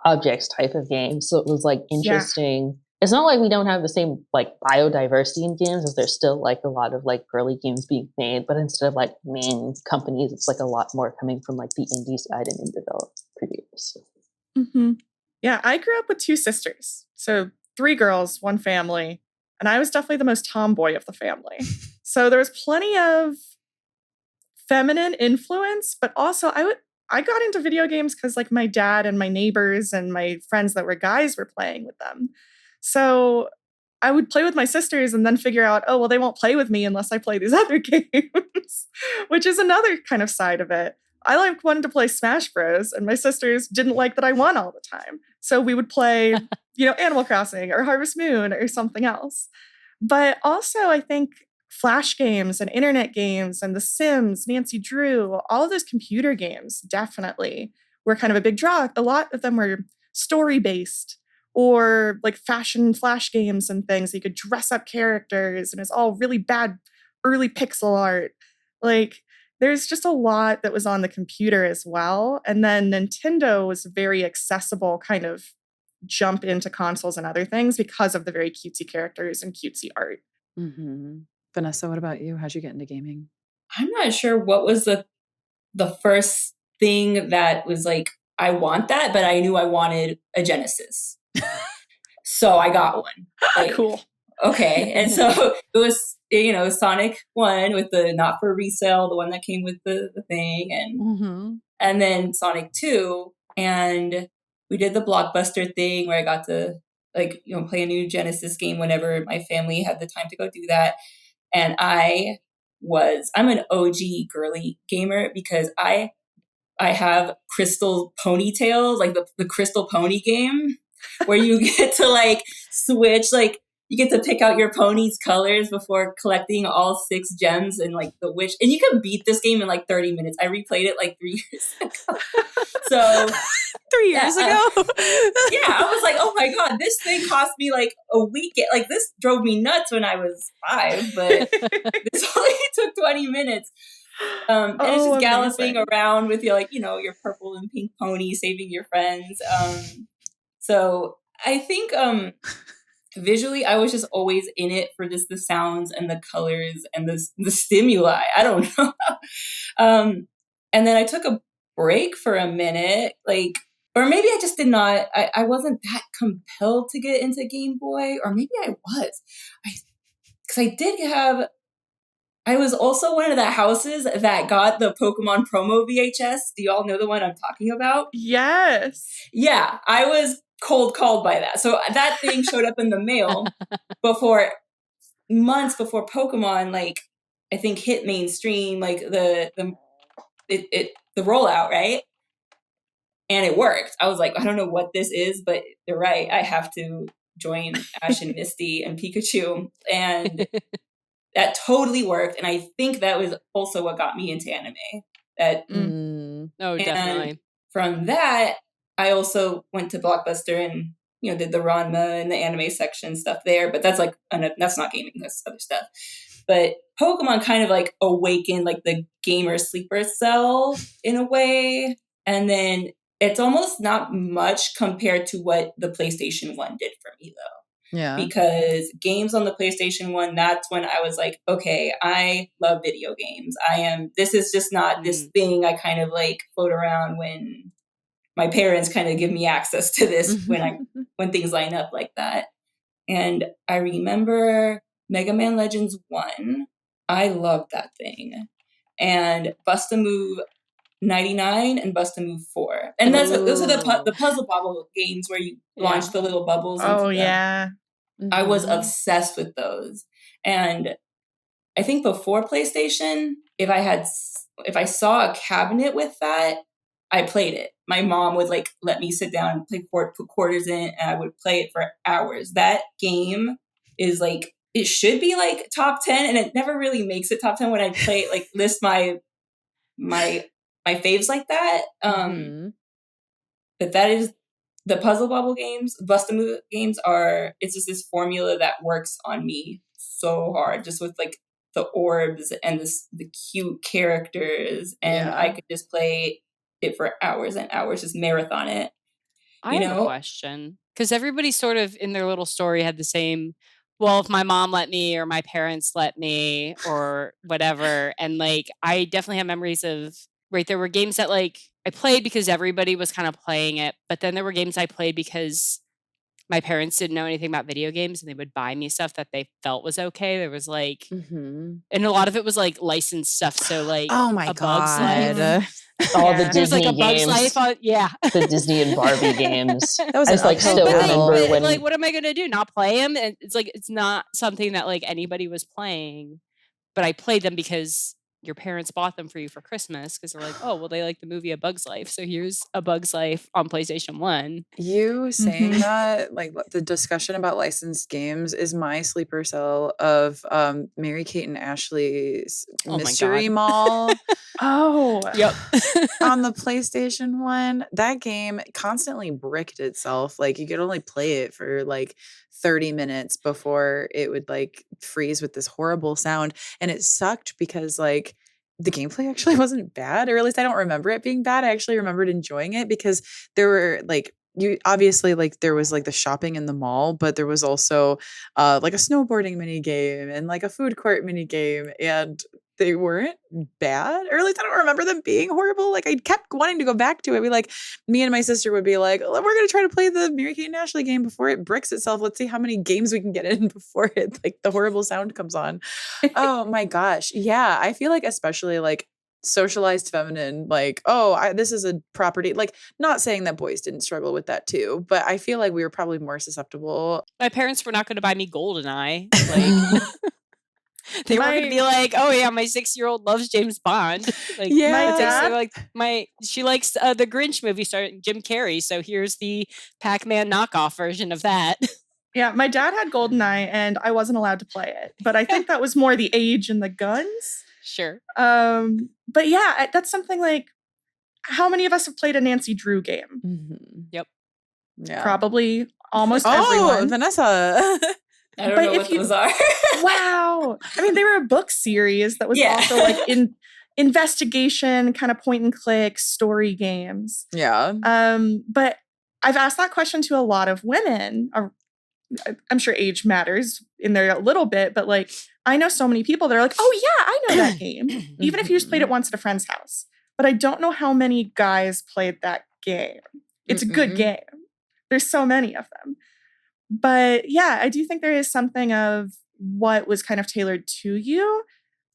objects type of game. So it was like interesting. Yeah. It's not like we don't have the same like biodiversity in games, as there's still like a lot of like girly games being made, but instead of like main companies, it's like a lot more coming from like the indie side and in developed creators. Mm-hmm. Yeah, I grew up with 2 sisters. So 3 girls, 1 family. And I was definitely the most tomboy of the family. So there was plenty of feminine influence, but also I got into video games because like my dad and my neighbors and my friends that were guys were playing with them. So I would play with my sisters and then figure out, oh, well, they won't play with me unless I play these other games, which is another kind of side of it. I like wanted to play Smash Bros. And my sisters didn't like that I won all the time. So we would play, Animal Crossing or Harvest Moon or something else. But also I think Flash games and internet games and The Sims, Nancy Drew, all of those computer games definitely were kind of a big draw. A lot of them were story-based or like fashion Flash games and things. You could dress up characters and it's all really bad early pixel art. Like there's just a lot that was on the computer as well. And then Nintendo was a very accessible kind of jump into consoles and other things because of the very cutesy characters and cutesy art. Mm-hmm. Vanessa, what about you? How'd you get into gaming? I'm not sure what was the first thing that was like, I want that, but I knew I wanted a Genesis. So I got one. Like, cool. Okay. And so it was, Sonic 1 with the not for resale, the one that came with the thing. And then Sonic 2. And we did the Blockbuster thing where I got to play a new Genesis game whenever my family had the time to go do that. And I'm an OG girly gamer because I have crystal ponytails, like the Crystal Pony game where you get to like switch, like you get to pick out your pony's colors before collecting all 6 gems and like the witch. And you can beat this game in like 30 minutes. I replayed it like 3 years ago. So 3 years ago? Yeah, I was like, oh my God, this thing cost me like a week. Like this drove me nuts when I was 5, but this only took 20 minutes. And it's just galloping around with your your purple and pink pony saving your friends. So I think visually I was just always in it for just the sounds and the colors and the stimuli. I don't know. And then I took a break for a minute, or maybe I just did not, I wasn't that compelled to get into Game Boy, or maybe I was. Because I was also one of the houses that got the Pokemon promo VHS. Do y'all know the one I'm talking about? Yes. Yeah, I was cold called by that. So that thing showed up in the mail months before Pokemon, I think hit mainstream, the rollout, right? And it worked. I was like, I don't know what this is, but you're right. I have to join Ash and Misty and Pikachu. And that totally worked. And I think that was also what got me into anime. Oh, definitely. From that, I also went to Blockbuster and, you know, did the Ranma and the anime section stuff there. But that's like, that's not gaming, that's other stuff. But Pokemon kind of like awakened like the gamer sleeper cell in a way. And then it's almost not much compared to what the PlayStation 1 did for me, though. Yeah. Because games on the PlayStation 1, that's when I was like, okay, I love video games. This is just not this thing I kind of like float around when my parents kind of give me access to this when things line up like that. And I remember Mega Man Legends 1. I loved that thing. And Bust-A-Move 99 and Bust-A-Move 4. And those are the puzzle bobble games where you launch the little bubbles. Oh, yeah. I was obsessed with those. And I think before PlayStation, if I saw a cabinet with that, I played it. My mom would like let me sit down and put quarters in, and I would play it for hours. That game is like, it should be like top 10, and it never really makes it top 10 when I play it, like list my faves like that. But that is the puzzle bubble games. Bust-A-Move games it's just this formula that works on me so hard, just with like the orbs and the cute characters, and I could just play it for hours and hours, just marathon it. I have a question, because everybody sort of in their little story had the same, well, if my mom let me or my parents let me or whatever. And like, I definitely have memories of, right, there were games that like I played because everybody was kind of playing it, but then there were games I played because my parents didn't know anything about video games and they would buy me stuff that they felt was okay. There was like, and a lot of it was like licensed stuff. So like, oh my God. All the Disney like games. The Disney and Barbie games. That was like still remember when like, what am I going to do? Not play them? And it's like, it's not something that like anybody was playing, but I played them because your parents bought them for you for Christmas because they're like, oh, well, they like the movie A Bug's Life. So here's A Bug's Life on PlayStation 1. You saying that, like the discussion about licensed games is my sleeper cell of Mary-Kate and Ashley's Mystery Mall. Yep. On the PlayStation 1. That game constantly bricked itself. Like you could only play it for like 30 minutes before it would like freeze with this horrible sound. And it sucked because like the gameplay actually wasn't bad, or at least I don't remember it being bad. I actually remembered enjoying it because there were like, you obviously like there was like the shopping in the mall, but there was also like a snowboarding mini game and like a food court mini game, and they weren't bad, or at least I don't remember them being horrible. Like I kept wanting to go back to it. Me and my sister would be like, we're going to try to play the Mary-Kate and Ashley game before it bricks itself. Let's see how many games we can get in before it, like the horrible sound comes on. Oh my gosh. Yeah. I feel like especially like socialized feminine, like, this is a property, like not saying that boys didn't struggle with that too, but I feel like we were probably more susceptible. My parents were not going to buy me GoldenEye. Like, they were going to be like, oh yeah, my 6-year-old loves James Bond. Like, my dad, she likes the Grinch movie starring Jim Carrey. So here's the Pac-Man knockoff version of that. Yeah, my dad had GoldenEye and I wasn't allowed to play it, but I think that was more the age and the guns. Sure. But yeah, that's something like, how many of us have played a Nancy Drew game? Yep. Yeah. Probably almost everyone. Vanessa. I don't know what those are. Wow. I mean, they were a book series that was also like in investigation, kind of point and click story games. Yeah. But I've asked that question to a lot of women. I'm sure age matters in there a little bit, but like I know so many people that are like, oh yeah, I know that game. Even if you just played it once at a friend's house. But I don't know how many guys played that game. It's a good game. There's so many of them. But yeah, I do think there is something of what was kind of tailored to you.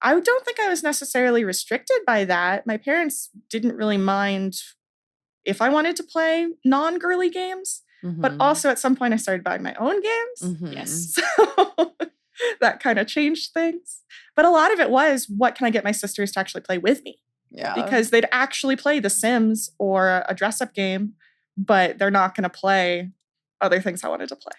I don't think I was necessarily restricted by that. My parents didn't really mind if I wanted to play non-girly games. But also at some point I started buying my own games. Yes. So that kind of changed things. But a lot of it was, what can I get my sisters to actually play with me? Yeah. Because they'd actually play The Sims or a dress-up game, but they're not going to play other things I wanted to play.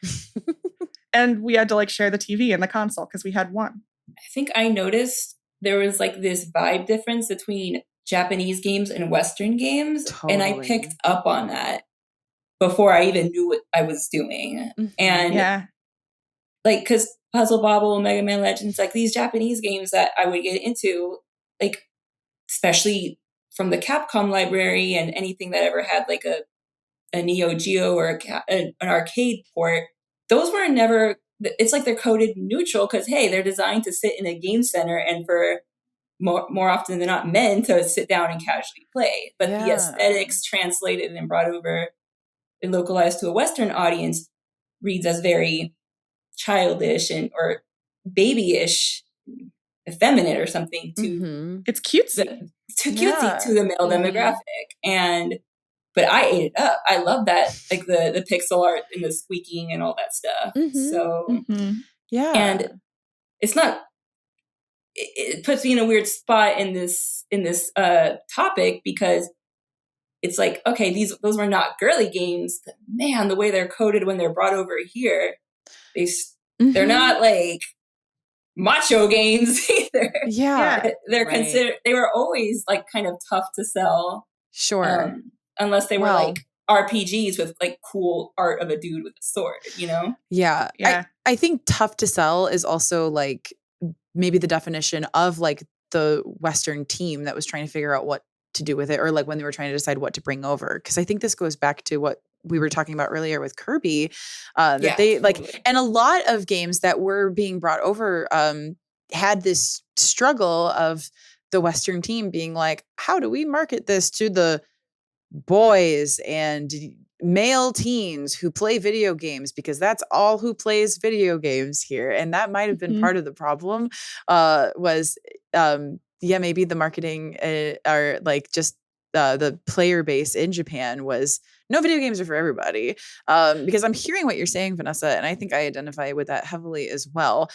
And we had to like share the TV and the console because we had one. I think I noticed there was like this vibe difference between Japanese games and Western games. Totally. And I picked up on that. before I even knew what I was doing. And Yeah. like, because Puzzle Bobble, Mega Man Legends, like these Japanese games that I would get into, like, especially from the Capcom library and anything that ever had like a Neo Geo or an arcade port, those were never, it's like they're coded neutral because, hey, they're designed to sit in a game center and for more often than not men to sit down and casually play. But the aesthetics translated and brought over and localized to a Western audience reads as very childish and or babyish, effeminate or something to it's cutesy. To the male demographic. But I ate it up. I love that, like the pixel art and the squeaking and all that stuff. So and it's not. It puts me in a weird spot in this topic because it's like, okay, those were not girly games. But man, the way they're coded when they're brought over here, they're not like macho games either. They're considered. They were always like kind of tough to sell. Sure. Unless they were like RPGs with like cool art of a dude with a sword, you know? Yeah. I think tough to sell is also like maybe the definition of like the Western team that was trying to figure out what to do with it, or like when they were trying to decide what to bring over. Cause I think this goes back to what we were talking about earlier with Kirby, that they like, and a lot of games that were being brought over had this struggle of the Western team being like, how do we market this to the boys and male teens who play video games, because that's all who plays video games here. And that might have been part of the problem, was maybe the marketing or like just the player base in Japan was no, video games are for everybody. Because I'm hearing what you're saying, Vanessa, and I think I identify with that heavily as well.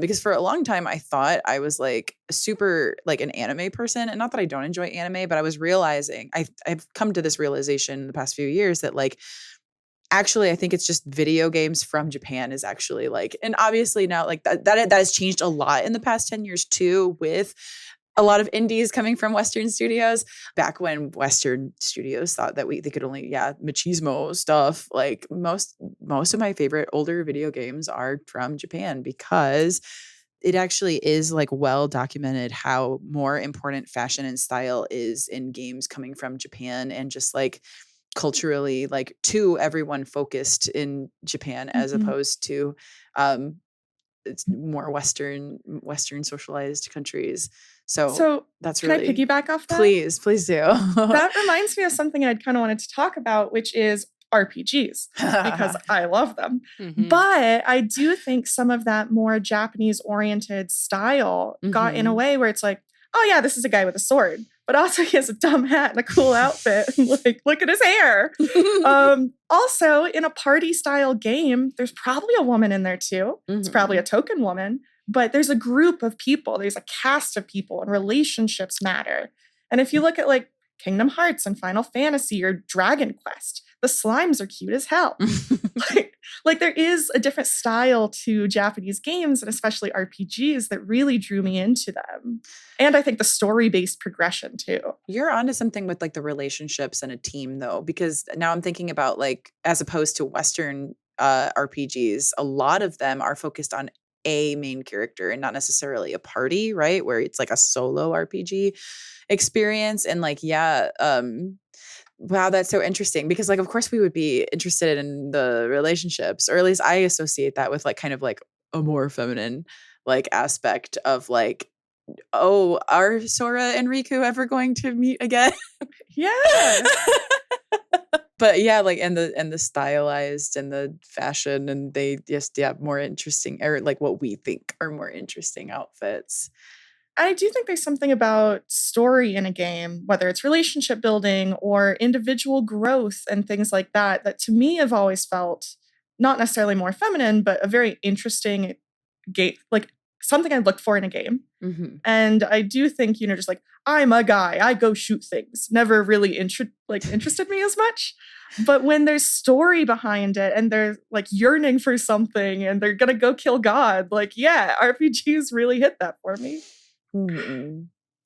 Because for a long time, I thought I was like super like an anime person, and not that I don't enjoy anime, but I was realizing I've come to this realization in the past few years that like, actually, I think it's just video games from Japan is actually like, and obviously now like that has changed a lot in the past 10 years too, with a lot of indies coming from Western studios. Back when Western studios thought that they could only, machismo stuff. Like most of my favorite older video games are from Japan, because it actually is like well documented how more important fashion and style is in games coming from Japan, and just like culturally like to everyone focused in Japan, as opposed to it's more Western socialized countries. So that's really. Can I piggyback off that? Please do. That reminds me of something I'd kind of wanted to talk about, which is RPGs, because I love them. But I do think some of that more Japanese oriented style got in a way where it's like, oh yeah, this is a guy with a sword, but also he has a dumb hat and a cool outfit. Like, look at his hair. Also, in a party style game, there's probably a woman in there too. It's probably a token woman, but there's a group of people. There's a cast of people, and relationships matter. And if you look at like Kingdom Hearts and Final Fantasy or Dragon Quest, the slimes are cute as hell. like there is a different style to Japanese games, and especially RPGs, that really drew me into them. And I think the story-based progression too. You're onto something with like the relationships and a team though, because now I'm thinking about like, as opposed to Western RPGs, a lot of them are focused on a main character and not necessarily a party, right? Where it's like a solo RPG experience. And like, wow, that's so interesting, because like, of course we would be interested in the relationships, or at least I associate that with like kind of like a more feminine like aspect of like, oh, are Sora and Riku ever going to meet again? Yeah. But yeah, like and the stylized and the fashion, and they just more interesting, or like what we think are more interesting outfits. I do think there's something about story in a game, whether it's relationship building or individual growth and things like that, that to me have always felt not necessarily more feminine, but a very interesting game, like something I looked for in a game. And I do think, just like, I'm a guy, I go shoot things, never really interested me as much. But when there's story behind it and they're like yearning for something and they're going to go kill God, like, yeah, RPGs really hit that for me.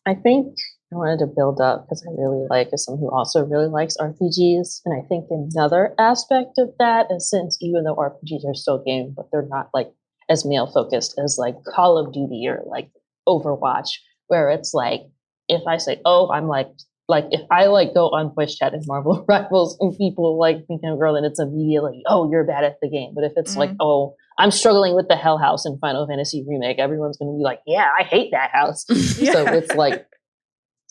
I think I wanted to build up because I really like as someone who also really likes RPGs. And I think another aspect of that is since even though RPGs are still games, but they're not like as male focused as like Call of Duty or like Overwatch, where it's like if I say, oh, I'm like if I like go on voice chat in Marvel Rivals and people like think I'm a girl, then it's immediately, oh, you're bad at the game. But if it's like, oh, I'm struggling with the Hell House in Final Fantasy Remake, everyone's going to be like, yeah, I hate that house. Yeah. So it's like,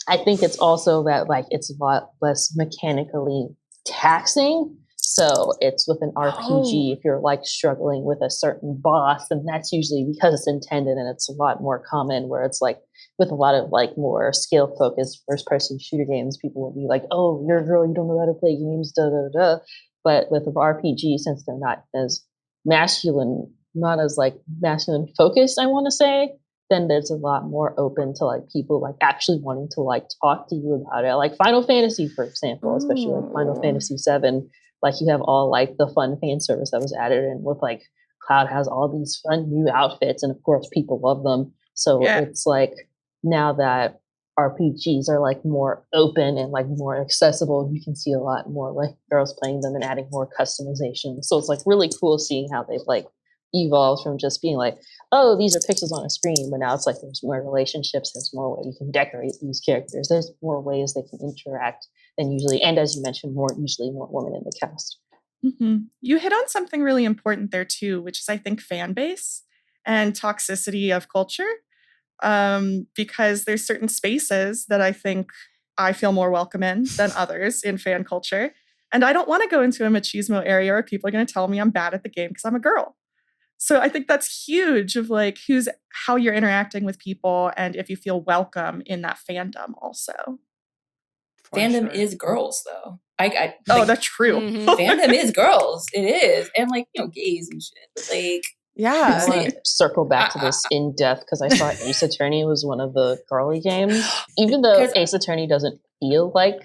I think it's also that like it's a lot less mechanically taxing. So it's with an RPG, if you're like struggling with a certain boss, then that's usually because it's intended, and it's a lot more common where it's like with a lot of like more skill focused first person shooter games, people will be like, oh, you're a girl, you don't know how to play games, da da da. But with an RPG, since they're not as masculine, not as like masculine focused, I want to say, then there's a lot more open to like people like actually wanting to like talk to you about it. Like Final Fantasy, for example, especially like Final Fantasy VII, like you have all like the fun fan service that was added in with like Cloud has all these fun new outfits, and of course people love them. So it's like now that RPGs are like more open and like more accessible, you can see a lot more like girls playing them and adding more customization. So it's like really cool seeing how they've like evolved from just being like, oh, these are pixels on a screen, but now it's like there's more relationships, there's more ways you can decorate these characters, there's more ways they can interact than usually, and as you mentioned, usually more women in the cast. Mm-hmm. You hit on something really important there too, which is I think fan base and toxicity of culture, because there's certain spaces that I think I feel more welcome in than others in fan culture, and I don't want to go into a machismo area where people are going to tell me I'm bad at the game because I'm a girl. So I think that's huge of like how you're interacting with people and if you feel welcome in that fandom also. Fandom is girls though. That's true. Fandom is girls. It is. And like, gays and shit. But like, I want to circle back to this in depth because I saw Ace Attorney was one of the girly games. Even though Ace Attorney doesn't feel like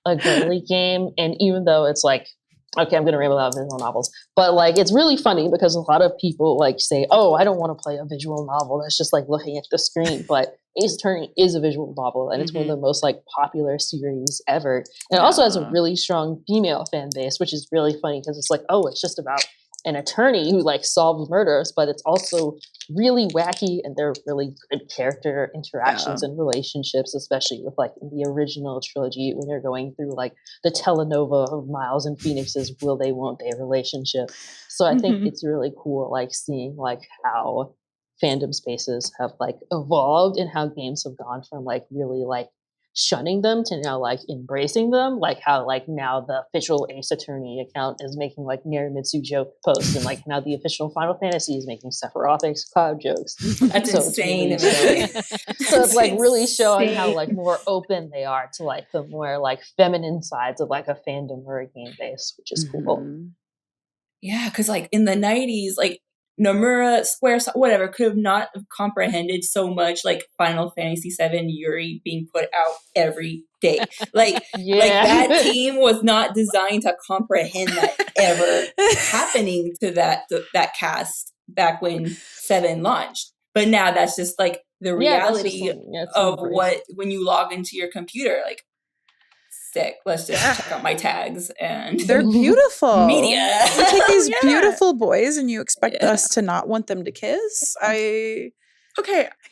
a girly game, and even though it's like, okay, I'm going to ramble about visual novels, but like it's really funny because a lot of people like say, oh, I don't want to play a visual novel that's just like looking at the screen, but Ace Attorney is a visual novel, and it's one of the most like popular series ever, and it also has a really strong female fan base, which is really funny because it's like, oh, it's just about an attorney who like solves murders, but it's also really wacky, and they're really good character interactions and relationships, especially with like the original trilogy when you're going through like the telenova of Miles and Phoenix's will they won't they relationship. So I think it's really cool like seeing like how fandom spaces have like evolved and how games have gone from like really like shunning them to now like embracing them, like how like now the official Ace Attorney account is making like Narimitsu joke posts, and like now the official Final Fantasy is making Sephiroth X Cloud jokes. That's insane. So it's like really showing how like more open they are to like the more like feminine sides of like a fandom or a game base, which is cool. Yeah, because like in the 90s, like Nomura, Square, whatever, could have not comprehended so much like Final Fantasy VII Yuri being put out every day. Like, like that team was not designed to comprehend that ever happening to that cast back when 7 launched. But now that's just like the reality of what when you log into your computer, like, sick. Let's just check out my tags, and they're beautiful. Media. You take these beautiful boys and you expect us to not want them to kiss? I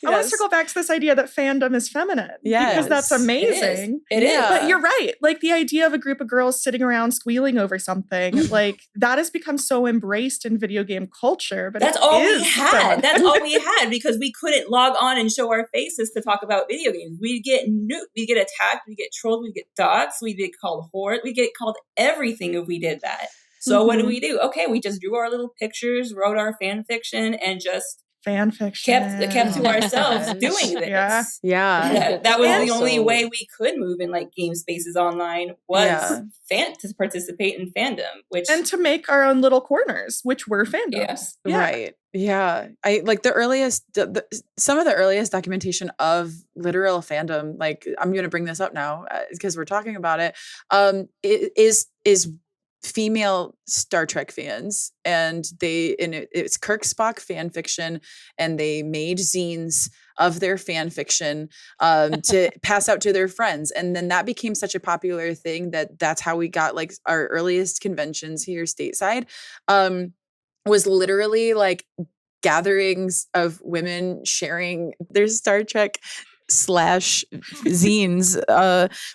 want to circle back to this idea that fandom is feminine. Because that's amazing. It is. But you're right. Like the idea of a group of girls sitting around squealing over something, like that has become so embraced in video game culture. But that's all we had. That's all we had because we couldn't log on and show our faces to talk about video games. We'd get nuked, we'd get attacked, we'd get trolled, we'd get doxxed, we'd get called whore, we'd get called everything if we did that. So what do? Okay, we just drew our little pictures, wrote our fan fiction, and just fan fiction kept to ourselves doing this. That was the only way we could move in like game spaces online was to participate in fandom, and to make our own little corners, which were fandoms. Right. Yeah. I like the earliest some of the earliest documentation of literal fandom, like I'm going to bring this up now because we're talking about it, is female Star Trek fans, and it's Kirk Spock fan fiction, and they made zines of their fan fiction to pass out to their friends. And then that became such a popular thing that's how we got like our earliest conventions here stateside, was literally like gatherings of women sharing their Star Trek / zines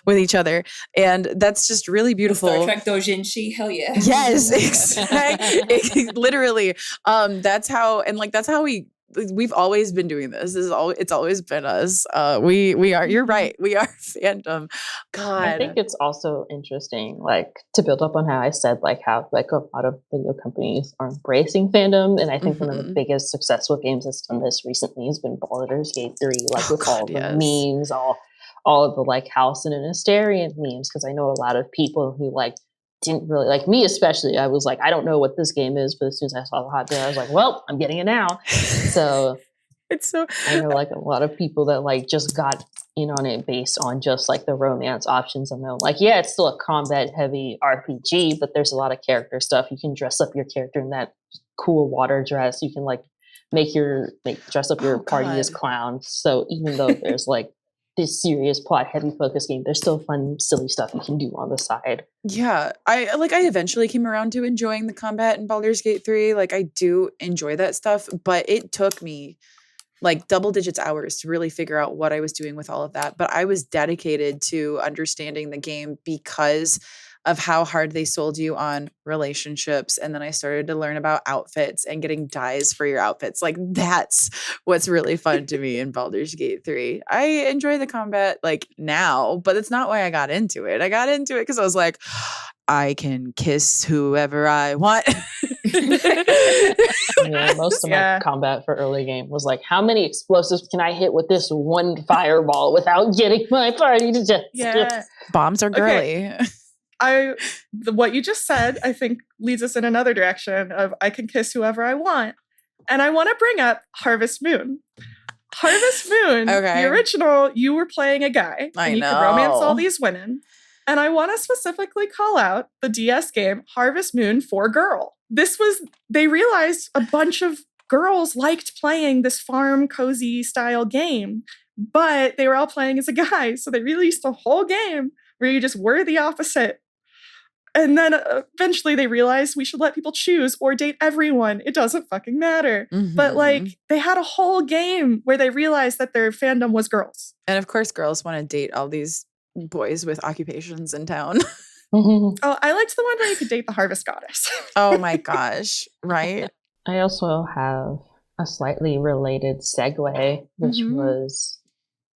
with each other, and that's just really beautiful. Star Trek Dojinshi, hell yeah. Yes, exactly. Literally. That's how we've always been doing this. It's always been us. We are, you're right, we are fandom. God. I think it's also interesting, like, to build up on how I said, like, how like a lot of video companies are embracing fandom, and I think one of the biggest successful games that's done this recently has been Baldur's Gate 3, like with all the memes, all of the like House and an Asterian memes, because I know a lot of people who like didn't really, like me especially, I was like, I don't know what this game is, but as soon as I saw the hot bill, I was like, well, I'm getting it now. So it's so I know like a lot of people that like just got in on it based on just like the romance options. And they're like, yeah, it's still a combat heavy RPG, but there's a lot of character stuff. You can dress up your character in that cool water dress. You can like dress up your party as clowns. So even though there's like this serious plot heavy focus game, there's still fun silly stuff you can do on the side. Yeah, I eventually came around to enjoying the combat in Baldur's Gate 3. Like, I do enjoy that stuff, but it took me like double digits hours to really figure out what I was doing with all of that. But I was dedicated to understanding the game because of how hard they sold you on relationships. And then I started to learn about outfits and getting dyes for your outfits. Like, that's what's really fun to me in Baldur's Gate 3. I enjoy the combat like now, but it's not why I got into it. I got into it because I was like, I can kiss whoever I want. Yeah, most of my combat for early game was like, how many explosives can I hit with this one fireball without getting my party to just bombs are girly. What you just said, I think, leads us in another direction of I can kiss whoever I want. And I want to bring up Harvest Moon. Harvest Moon, the original, you were playing a guy. I and you know. could romance all these women. And I want to specifically call out the DS game Harvest Moon for Girl. They realized a bunch of girls liked playing this farm cozy style game, but they were all playing as a guy. So they released a whole game where you just were the opposite. And then eventually they realized we should let people choose or date everyone. It doesn't fucking matter. Mm-hmm. But like, they had a whole game where they realized that their fandom was girls. And of course, girls want to date all these boys with occupations in town. Oh, I liked the one where you could date the harvest goddess. Oh my gosh, right? I also have a slightly related segue, which was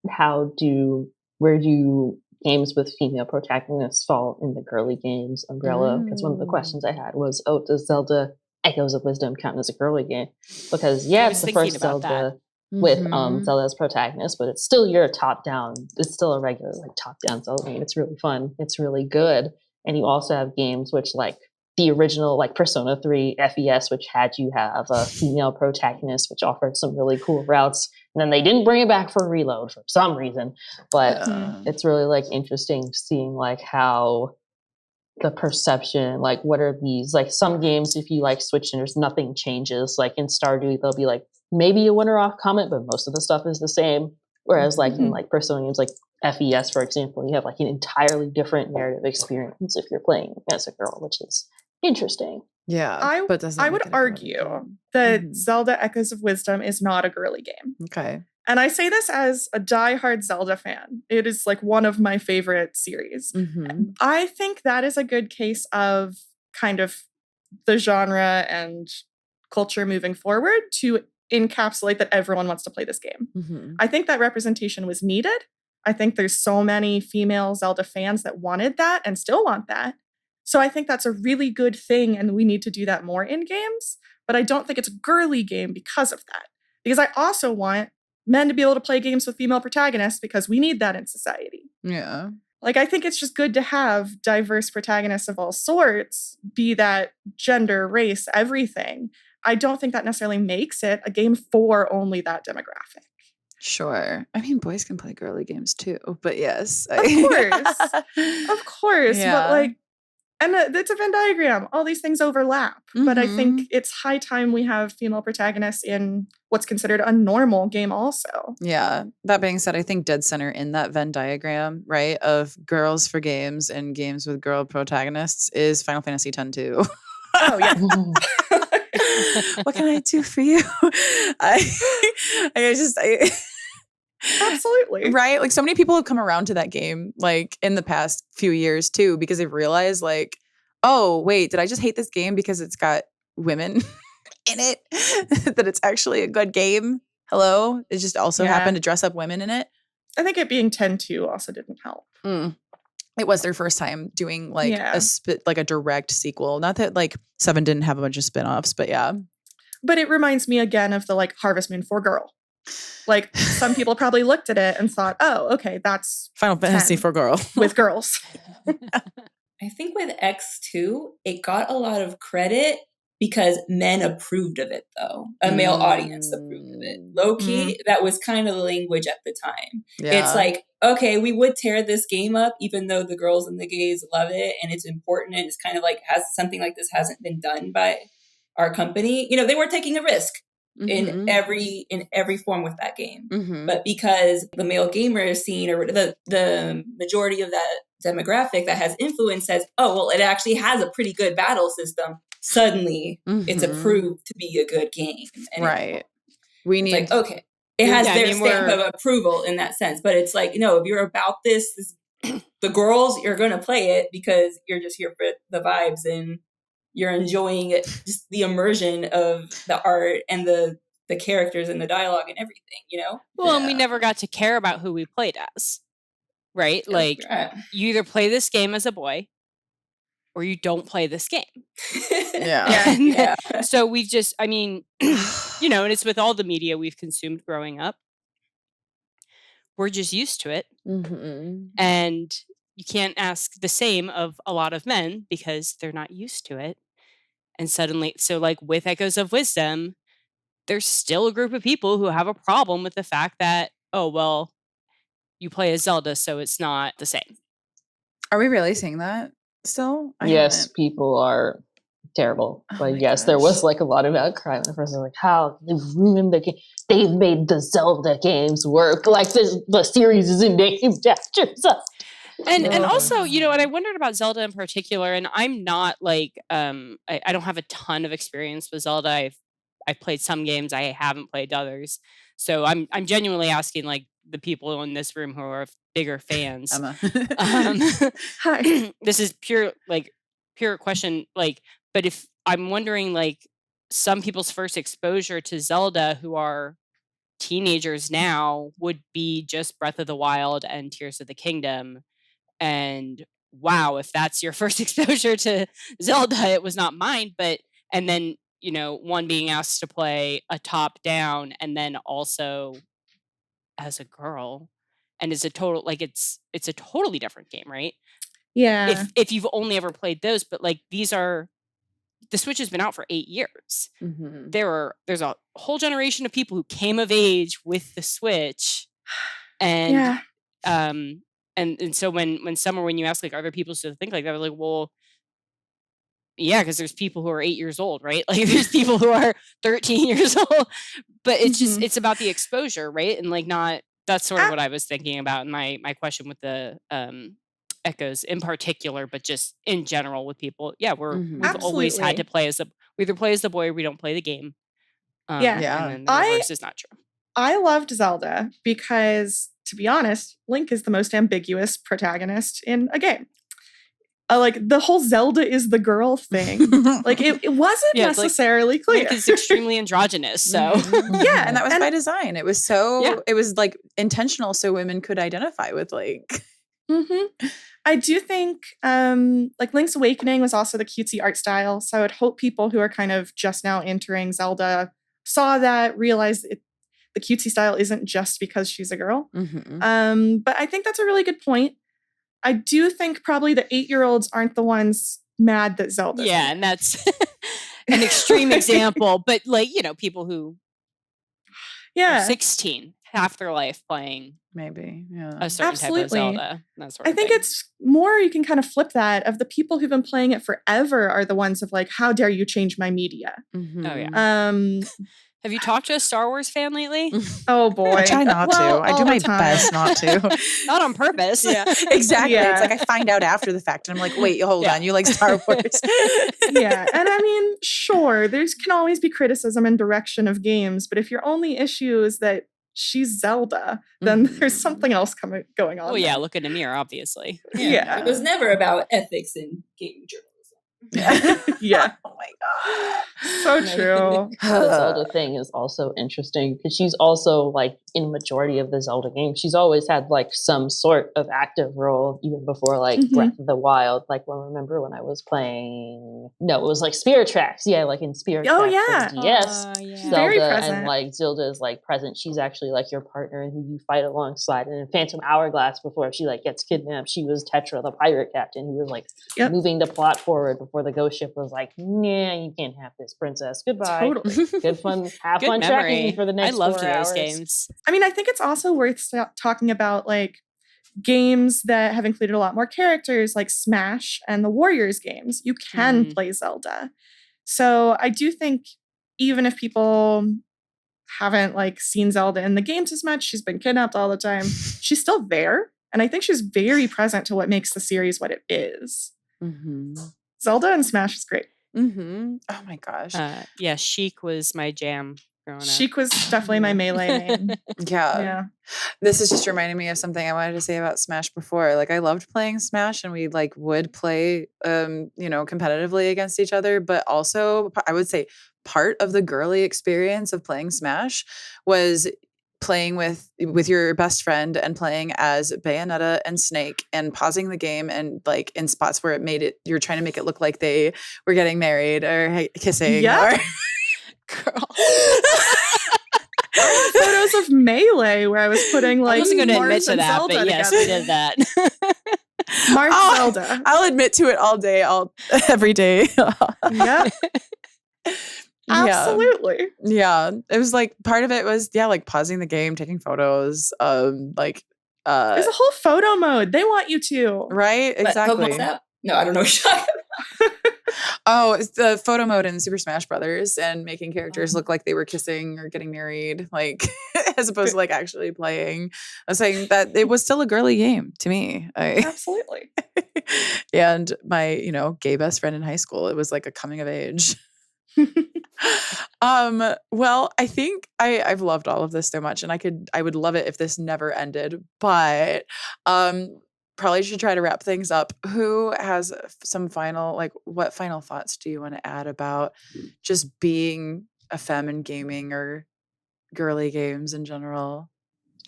where do games with female protagonists fall in the girly games umbrella? Because one of the questions I had was, does Zelda Echoes of Wisdom count as a girly game? Because it's the first Zelda with Zelda as protagonist, but it's still your top-down. It's still a regular like top-down Zelda game. It's really fun. It's really good. And you also have games which like the original like Persona 3 FES, which had you have a female protagonist, which offered some really cool routes. And then they didn't bring it back for Reload for some reason. But it's really like interesting seeing like how the perception, like what are these, like some games, if you like switch and there's nothing changes, like in Stardew, they'll be like maybe a winter off comment, but most of the stuff is the same. Whereas like in like Persona games like FES, for example, you have like an entirely different narrative experience if you're playing as a girl, which is interesting. Yeah. I would argue that Zelda Echoes of Wisdom is not a girly game. Okay. And I say this as a diehard Zelda fan. It is like one of my favorite series. I think that is a good case of kind of the genre and culture moving forward to encapsulate that everyone wants to play this game. I think that representation was needed. I think there's so many female Zelda fans that wanted that and still want that. So I think that's a really good thing, and we need to do that more in games. But I don't think it's a girly game because of that. Because I also want men to be able to play games with female protagonists because we need that in society. Yeah. Like, I think it's just good to have diverse protagonists of all sorts, be that gender, race, everything. I don't think that necessarily makes it a game for only that demographic. Sure. I mean, boys can play girly games too, but yes. Of course. Of course. Yeah. But like, And it's a Venn diagram. All these things overlap. But I think it's high time we have female protagonists in what's considered a normal game also. Yeah. That being said, I think dead center in that Venn diagram, right, of girls for games and games with girl protagonists is Final Fantasy X too. Oh, yeah. What can I do for you? Absolutely. Right? Like, so many people have come around to that game, like, in the past few years, too, because they've realized, like, oh, wait, did I just hate this game because it's got women in it? That it's actually a good game? Hello? It just also happened to dress up women in it? I think it being 10-2 also didn't help. It was their first time doing, like, a direct sequel. Not that, like, 7 didn't have a bunch of spinoffs, but yeah. But it reminds me again of the, like, Harvest Moon for Girl. Like, some people probably looked at it and thought, oh, okay, that's Final Fantasy for Girl. With girls. I think with X2, it got a lot of credit because men approved of it, though. A male audience approved of it. Low-key, that was kind of the language at the time. Yeah. It's like, okay, we would tear this game up, even though the girls and the gays love it, and it's important, and it's kind of like, has something like this hasn't been done by our company. You know, they weren't taking a risk. In every form with that game, but because the male gamer scene or the majority of that demographic that has influence says, oh well, it actually has a pretty good battle system. Suddenly, it's approved to be a good game. And right? We need like, okay, it has their stamp of approval in that sense. But it's like, if you're about this the girls, you're going to play it because you're just here for the vibes and you're enjoying it, just the immersion of the art and the characters and the dialogue and everything, Well, and we never got to care about who we played as, right? Like, you either play this game as a boy or you don't play this game. So we've just, I mean, and it's with all the media we've consumed growing up. We're just used to it. And you can't ask the same of a lot of men because they're not used to it. And suddenly, so like with Echoes of Wisdom, there's still a group of people who have a problem with the fact that, oh, well, you play as Zelda, so it's not the same. Are we really seeing that still? Yes, people are terrible. But yes, there was like a lot of outcry when the person was like, how they've ruined the game. They've made the Zelda games work. Like the series isn't named after Zelda. And also, and I wondered about Zelda in particular, and I'm not like, I don't have a ton of experience with Zelda. I've played some games, I haven't played others. So I'm genuinely asking like the people in this room who are bigger fans. Emma. Hi. This is pure question, like, but if I'm wondering like some people's first exposure to Zelda who are teenagers now would be just Breath of the Wild and Tears of the Kingdom. And wow, if that's your first exposure to Zelda, it was not mine, and then, one being asked to play a top down and then also as a girl and it's a total, like it's a totally different game, right? Yeah. If you've only ever played those, but like the Switch has been out for 8 years. There's a whole generation of people who came of age with the Switch and, and so when you ask like, are there people still think like that? I was like, well, yeah, because there's people who are 8 years old, right? Like there's people who are 13 years old, but it's just, it's about the exposure, right? And like that's sort of what I was thinking about in my question with the Echoes in particular, but just in general with people. Yeah, we've always had to play we either play as the boy or we don't play the game. And then the reverse is not true. I loved Zelda because, to be honest, Link is the most ambiguous protagonist in a game. Like the whole Zelda is the girl thing. Like it wasn't necessarily clear. Link is extremely androgynous, so yeah, and that was by design. It was it was like intentional, so women could identify with Link. I do think like Link's Awakening was also the cutesy art style, so I would hope people who are kind of just now entering Zelda saw that, realized the cutesy style isn't just because she's a girl. But I think that's a really good point. I do think probably the 8-year-olds aren't the ones mad that Zelda. Yeah, and that's an extreme example. But like, people who are 16 half their life playing Maybe. Yeah. a certain type of Absolutely. Zelda. That sort I of think thing. it's more you can kind of flip that of the people who've been playing it forever are the ones of like, how dare you change my media? Mhm. Oh, yeah. Have you talked to a Star Wars fan lately? Oh boy. I try not Well, to. I do all my the time. best not to. Not on purpose. Yeah, exactly. Yeah. It's like I find out after the fact and I'm like, wait, hold Yeah. on. You like Star Wars? Yeah. And I mean, sure, there can always be criticism and direction of games, but if your only issue is that she's Zelda, then there's something else going on. Oh, yeah. there. Look in the mirror, obviously. Yeah. It was never about ethics in game journalism. Yeah. Oh my god. So And I true. think the Zelda thing is also interesting because she's also like in majority of the Zelda games, she's always had like some sort of active role even before like Mhm. Breath of the Wild. Like remember when I was playing? No, it was like Spirit Tracks. Yeah, like in Spirit Oh, Tracks. yeah. for DS, Yeah. Zelda Very and present. like Zelda is like present. She's actually like your partner and who you fight alongside. And in Phantom Hourglass, before she like gets kidnapped, she was Tetra, the pirate captain, who was like Yep. moving the plot forward before the ghost ship was like, nah, you can't have this princess. Goodbye. Totally. Good fun. Have Good fun tracking memory. me for the next I loved 4 those hours. games. I mean, I think it's also worth talking about like games that have included a lot more characters, like Smash and the Warriors games. You can Mhm. play Zelda. So I do think even if people haven't like seen Zelda in the games as much, she's been kidnapped all the time. She's still there. And I think she's very present to what makes the series what it is. Mm-hmm. Zelda and Smash is great. Mm-hmm. Oh my gosh. Yeah, Chic was my jam growing up. Sheik was definitely my melee main. Yeah. Yeah. This is just reminding me of something I wanted to say about Smash before. Like I loved playing Smash and we like would play competitively against each other, but also I would say part of the girly experience of playing Smash was playing with your best friend and playing as Bayonetta and Snake and pausing the game and like in spots where you're trying to make it look like they were getting married or kissing Yeah. or Girl. Photos of Melee where I was putting like I wasn't going to admit Mars to and that, Zelda but yes, together. we did that. Mars Oh, Zelda. I'll admit to it all day, every day. Yep. Absolutely. Yeah. It was like part of it was like pausing the game, taking photos, There's a whole photo mode. They want you to. right? Exactly. Pokemon Snap? No, I don't know. Oh, it's the photo mode in Super Smash Brothers and making characters look like they were kissing or getting married, like as opposed to like actually playing. I was saying that it was still a girly game to me. Absolutely. And my, gay best friend in high school, it was like a coming of age. Well, I think I've loved all of this so much and I would love it if this never ended, but probably should try to wrap things up. Who has some what final thoughts do you want to add about just being a femme in gaming or girly games in general?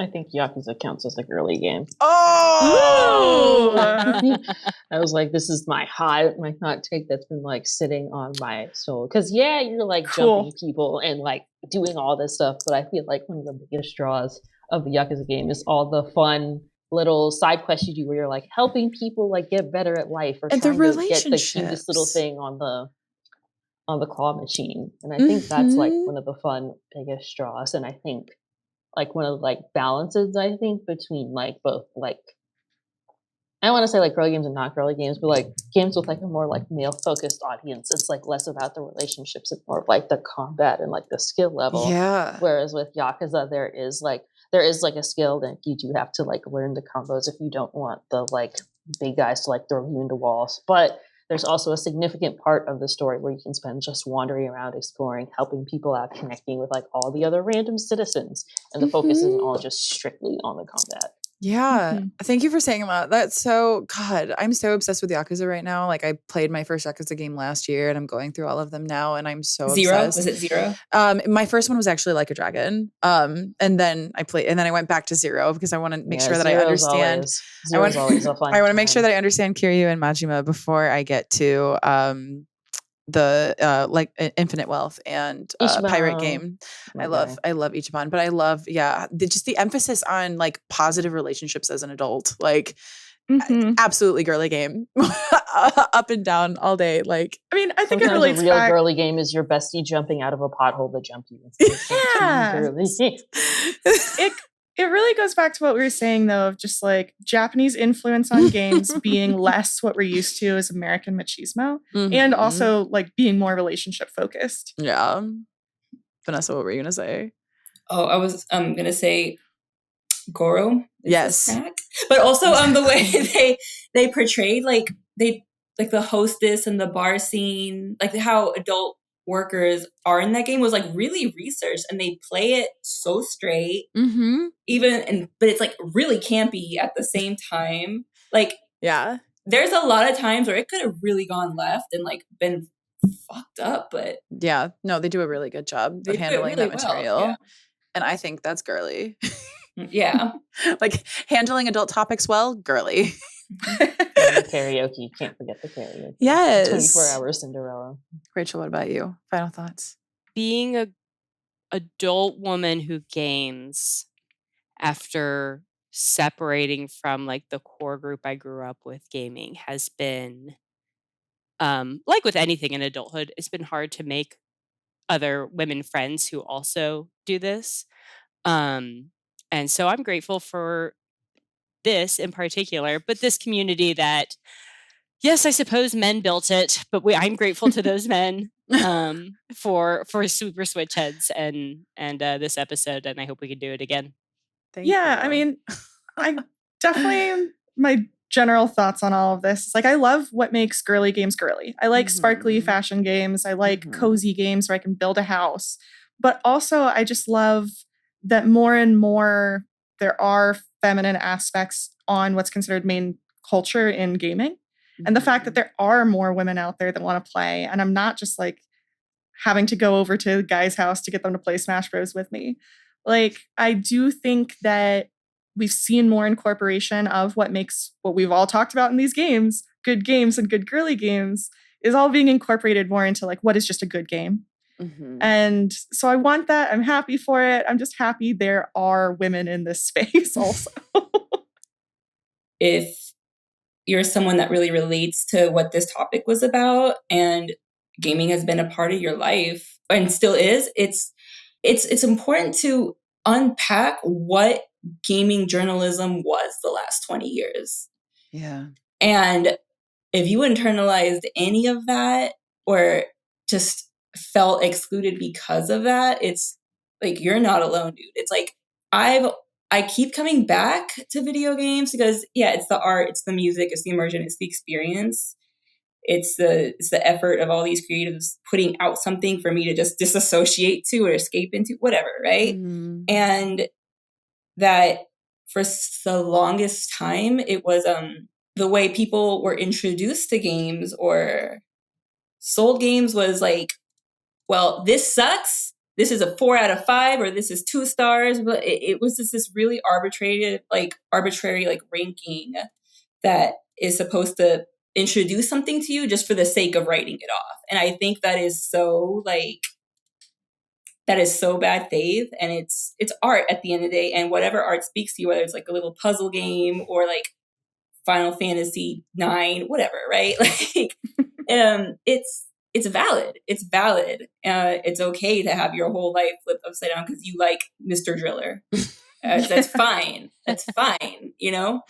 I think Yakuza counts as a girly game. Oh, I was like, this is my hot take that's been like sitting on my soul. Because you're like Cool. jumping people and like doing all this stuff, but I feel like one of the biggest draws of the Yakuza game is all the fun little side quests you do where you're like helping people like get better at life or and the trying to get the relationships. cutest little thing on the claw machine. And I think that's like one of the fun biggest draws. And I think like one of the like balances I think between like both like I don't want to say like girly games and not girly games, but like games with like a more like male focused audience. It's like less about the relationships and more of like the combat and like the skill level. Yeah. Whereas with Yakuza there is like a skill that you do have to like learn the combos if you don't want the like big guys to like throw you into walls. But there's also a significant part of the story where you can spend just wandering around, exploring, helping people out, connecting with like all the other random citizens. And the focus isn't all just strictly on the combat. Yeah. Thank you for saying that. That's so, God, I'm so obsessed with Yakuza right now. Like I played my first Yakuza game last year and I'm going through all of them now and I'm so Zero? obsessed. Was it Zero? My first one was actually Like a Dragon. And then I went back to Zero because I want to make sure that I understand. Zero's always a fun I want to make sure time. that I understand Kiryu and Majima before I get to the Infinite Wealth and Pirate game. I love Ichiban, but I love just the emphasis on like positive relationships as an adult, like absolutely girly game, up and down all day. Like I mean, I think sometimes it relates a real back. girly game is your bestie jumping out of a pothole to jump you. Yeah. It really goes back to what we were saying, though, of just like Japanese influence on games being less what we're used to as American machismo, and also like being more relationship focused. Yeah. Vanessa, what were you going to say? Oh, I was going to say Goro. Yes. Snack. But also the way they portrayed like the hostess and the bar scene, like how adult workers are in that game was like really researched, and they play it so straight. But it's like really campy at the same time. Like, yeah, there's a lot of times where it could have really gone left and like been fucked up, but yeah, no, they do a really good job of handling that material. Yeah. And I think that's girly. Yeah. Like handling adult topics well, girly. The karaoke. You can't forget the karaoke. Yes. 24-hour Cinderella. Rachel, what about you? Final thoughts? Being a adult woman who games after separating from like the core group I grew up with gaming has been like with anything in adulthood, it's been hard to make other women friends who also do this. And so I'm grateful for this in particular, but this community that, yes, I suppose men built it, but I'm grateful to those men for Super Switch Headz and this episode, and I hope we can do it again. Thank you. I mean, I definitely, my general thoughts on all of this is like, I love what makes girly games girly. I like sparkly fashion games. I like cozy games where I can build a house. But also, I just love that more and more there are feminine aspects on what's considered main culture in gaming. And the fact that there are more women out there that want to play. And I'm not just like having to go over to a guy's house to get them to play Smash Bros. With me. Like, I do think that we've seen more incorporation of what makes what we've all talked about in these games, good games and good girly games, is all being incorporated more into like, what is just a good game? And so I want that. I'm happy for it. I'm just happy there are women in this space also. If you're someone that really relates to what this topic was about and gaming has been a part of your life and still is, it's important to unpack what gaming journalism was the last 20 years. Yeah. And if you internalized any of that or just felt excluded because of that, it's like, you're not alone, dude. It's like, I keep coming back to video games because, yeah, it's the art, it's the music, it's the immersion, it's the experience. It's the effort of all these creatives putting out something for me to just disassociate to or escape into, whatever, right? And that for the longest time, it was the way people were introduced to games or sold games was like, well, this sucks. This is a 4 out of 5, or this is 2 stars. But it was just this really arbitrary ranking that is supposed to introduce something to you just for the sake of writing it off. And I think that is so bad faith. And it's art at the end of the day. And whatever art speaks to you, whether it's like a little puzzle game or like Final Fantasy IX, whatever, right? Like, it's valid. It's valid. It's okay to have your whole life flipped upside down because you like Mr. Driller. That's fine. That's fine. You know,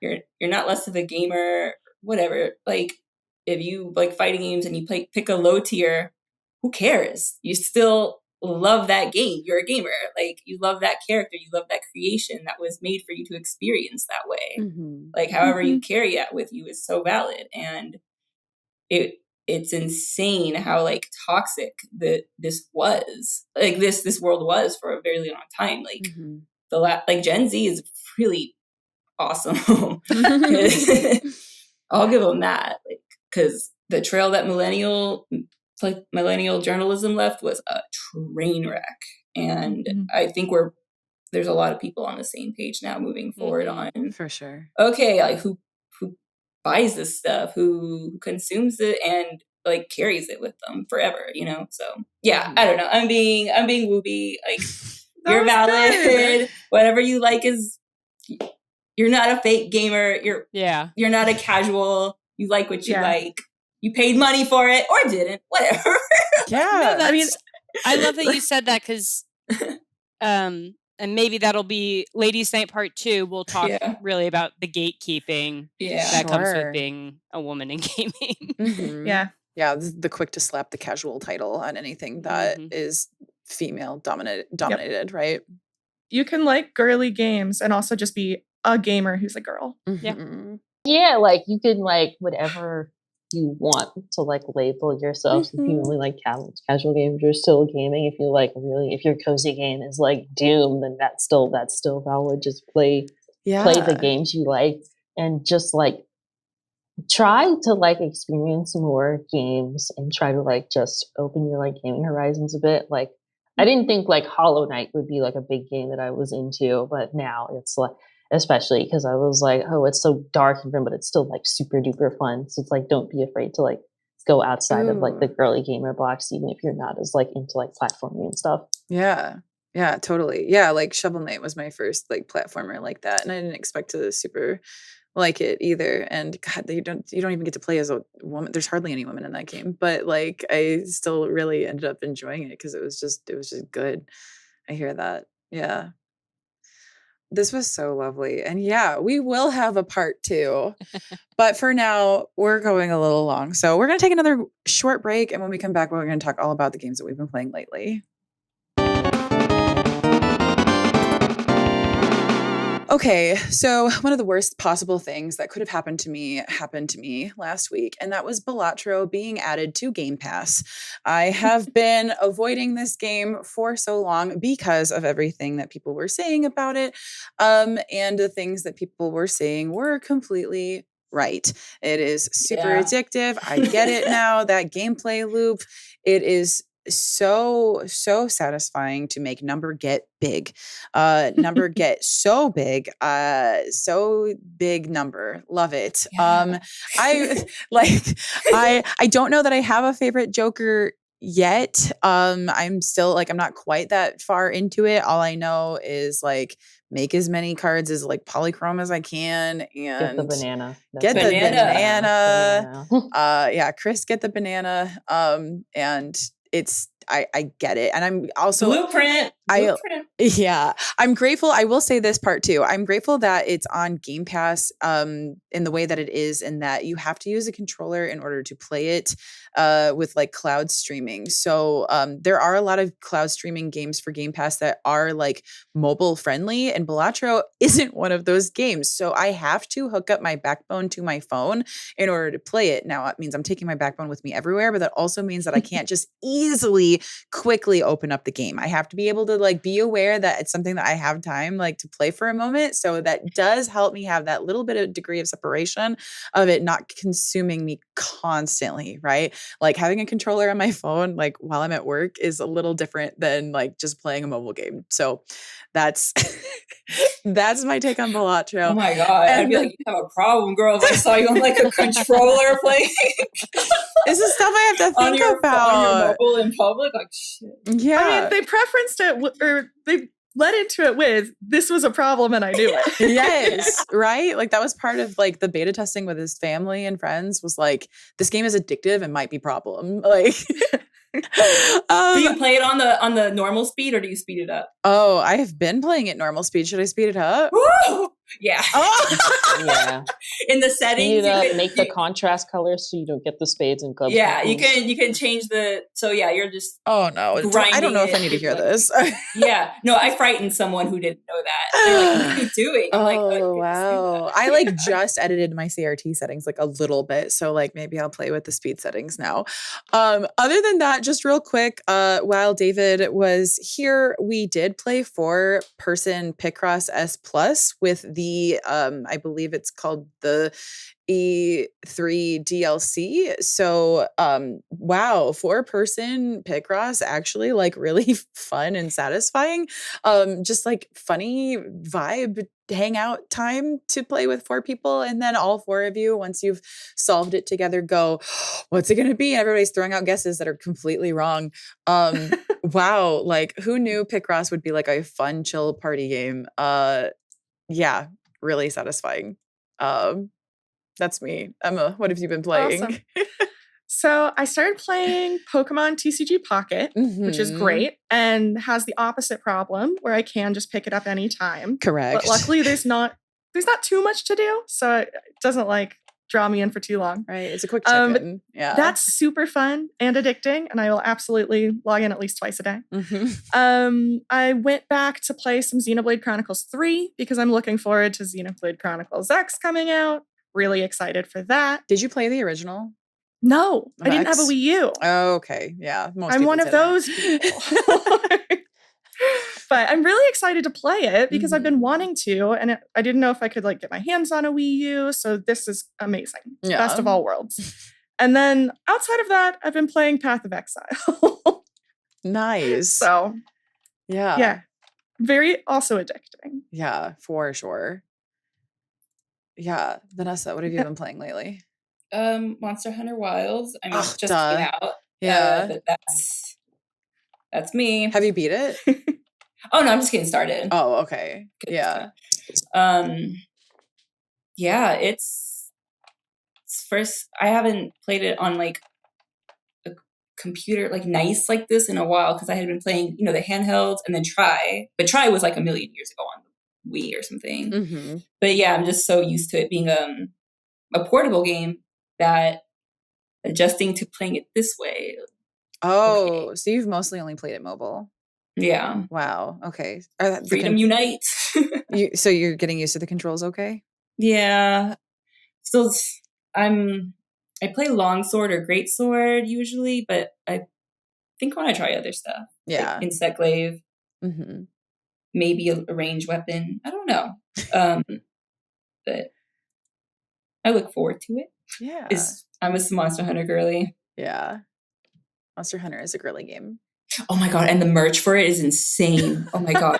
you're not less of a gamer, whatever. Like, if you like fighting games and you pick a low tier, who cares? You still love that game. You're a gamer. Like, you love that character. You love that creation that was made for you to experience that way. Like, however you carry that with you is so valid. And it's insane how like toxic this was, like this world was for a very long time. Like like Gen Z is really awesome. I'll give them that, like, because the trail that millennial journalism left was a train wreck, and I think there's a lot of people on the same page now moving forward on, for sure. Okay, like who buys this stuff, who consumes it and like carries it with them forever, you know? So yeah, I don't know. I'm being wooby. Like, you're valid. Good. Whatever you like is, you're not a fake gamer. You're not a casual. You like what you like. You paid money for it or didn't, whatever. Yeah. No, I mean, I love that you said that because, and And maybe that'll be Ladies' Night Part 2. We'll talk Yeah. really about the gatekeeping Yeah. that comes with Sure. being a woman in gaming. Mhm. Yeah. Yeah, the quick to slap the casual title on anything that Mhm. is female dominated, right? You can like girly games and also just be a gamer who's a girl. Yeah. Mhm. Yeah, like you can like whatever you want to like label yourself. If you only like casual games, you're still gaming. If you like really, if your cozy game is like Doom, then that's still valid. Just play the games you like, and just like try to like experience more games and try to like just open your like gaming horizons a bit. Like I didn't think like Hollow Knight would be like a big game that I was into, but now it's like, especially because I was like, oh, it's so dark and grim, but it's still like super duper fun. So it's like, don't be afraid to like go outside of like the girly gamer box, even if you're not as like into like platforming and stuff. Yeah. Yeah, totally. Yeah, like Shovel Knight was my first like platformer like that, and I didn't expect to super like it either. And God, you don't even get to play as a woman. There's hardly any women in that game, but like I still really ended up enjoying it because it was just good. I hear that. Yeah. This was so lovely. And yeah, we will have a part 2. But for now, we're going a little long. So we're going to take another short break. And when we come back, we're going to talk all about the games that we've been playing lately. Okay, so one of the worst possible things that could have happened to me last week, and that was Balatro being added to Game Pass. I have been avoiding this game for so long because of everything that people were saying about it, and the things that people were saying were completely right. It is super addictive. I get it now. That gameplay loop, it is so satisfying to make number get big. Number get so big number. Love it. Yeah. I don't know that I have a favorite Joker yet. I'm still like, I'm not quite that far into it. All I know is like make as many cards as like polychrome as I can and Get the banana. Get the banana. Banana. Yeah, Chris, get the banana. And it's I get it. And I'm also Blueprint. Yeah, I'm grateful. I will say this part too. I'm grateful that it's on Game Pass in the way that it is, and that you have to use a controller in order to play it with like cloud streaming. So there are a lot of cloud streaming games for Game Pass that are like mobile friendly, and Balatro isn't one of those games. So I have to hook up my Backbone to my phone in order to play it. Now it means I'm taking my Backbone with me everywhere, but that also means that I can't just easily, quickly open up the game. I have to be able to like be aware that it's something that I have time like to play for a moment. So that does help me have that little bit of degree of separation of it not consuming me constantly, right? Like having a controller on my phone like while I'm at work is a little different than like just playing a mobile game. So that's that's my take on Balatro. Oh my God. I'd be like, you have a problem, girl, if I saw you on like a controller playing. This is stuff I have to think about. On your mobile in public? Like, shit. Yeah. I mean, they preferenced it, or they led into it with, this was a problem and I knew it. Yes, right? Like that was part of like the beta testing with his family and friends was like, this game is addictive and might be problem. Like Do you play it on the normal speed or do you speed it up? Oh, I have been playing it normal speed. Should I speed it up? Woo! Yeah. Oh. Yeah. In the settings, make the contrast colors so you don't get the spades and clubs. Yeah, you can change the. So yeah, you're just. Oh no! I don't know if I need to hear this. Yeah, no, I frightened someone who didn't know that. They're like, "What are you doing?" I'm like, "Oh wow!" I like just edited my CRT settings like a little bit, so like maybe I'll play with the speed settings now. Other than that, just real quick, while David was here, we did play 4-person Picross S Plus with the I believe it's called the E3 DLC. So wow, 4-person Picross actually like really fun and satisfying. Just like funny vibe hangout time to play with 4 people, and then all 4 of you, once you've solved it together, go, what's it gonna be? And everybody's throwing out guesses that are completely wrong. Wow, like who knew Picross would be like a fun chill party game? Yeah, really satisfying. That's me. Emma, what have you been playing? Awesome. So I started playing Pokemon TCG Pocket, which is great, and has the opposite problem where I can just pick it up anytime. Correct. But luckily there's not too much to do, so it doesn't like draw me in for too long. Right. It's a quick check-in. Yeah. That's super fun and addicting, and I will absolutely log in at least twice a day. I went back to play some Xenoblade Chronicles 3 because I'm looking forward to Xenoblade Chronicles X coming out. Really excited for that. Did you play the original? No, I didn't have a Wii U. Oh, okay. Yeah. I'm one of those people. But I'm really excited to play it because I've been wanting to, and I didn't know if I could like get my hands on a Wii U. So this is amazing. It's the best of all worlds. And then outside of that, I've been playing Path of Exile. Nice. So yeah, very also addicting. Yeah, for sure. Yeah, Vanessa, what have you been playing lately? Monster Hunter Wilds. I mean, Ugh, just came out. Yeah, but that's me. Have you beat it? Oh no, I'm just getting started. Oh, okay. Yeah. Yeah, it's first. I haven't played it on like a computer like nice like this in a while because I had been playing, the handhelds and then Try, but Try was like a million years ago on Wii or something. But yeah, I'm just so used to it being a portable game that adjusting to playing it this way. Oh, okay. So you've mostly only played it mobile. Yeah. Wow. Okay. Freedom unite. So you're getting used to the controls, okay? Yeah. So I play longsword or greatsword usually, but I think I want to try other stuff. Yeah. Like insect glaive. Maybe a ranged weapon. I don't know. But I look forward to it. Yeah. I'm a Monster Hunter girly. Yeah. Monster Hunter is a girly game. Oh my god, and the merch for it is insane. Oh my god.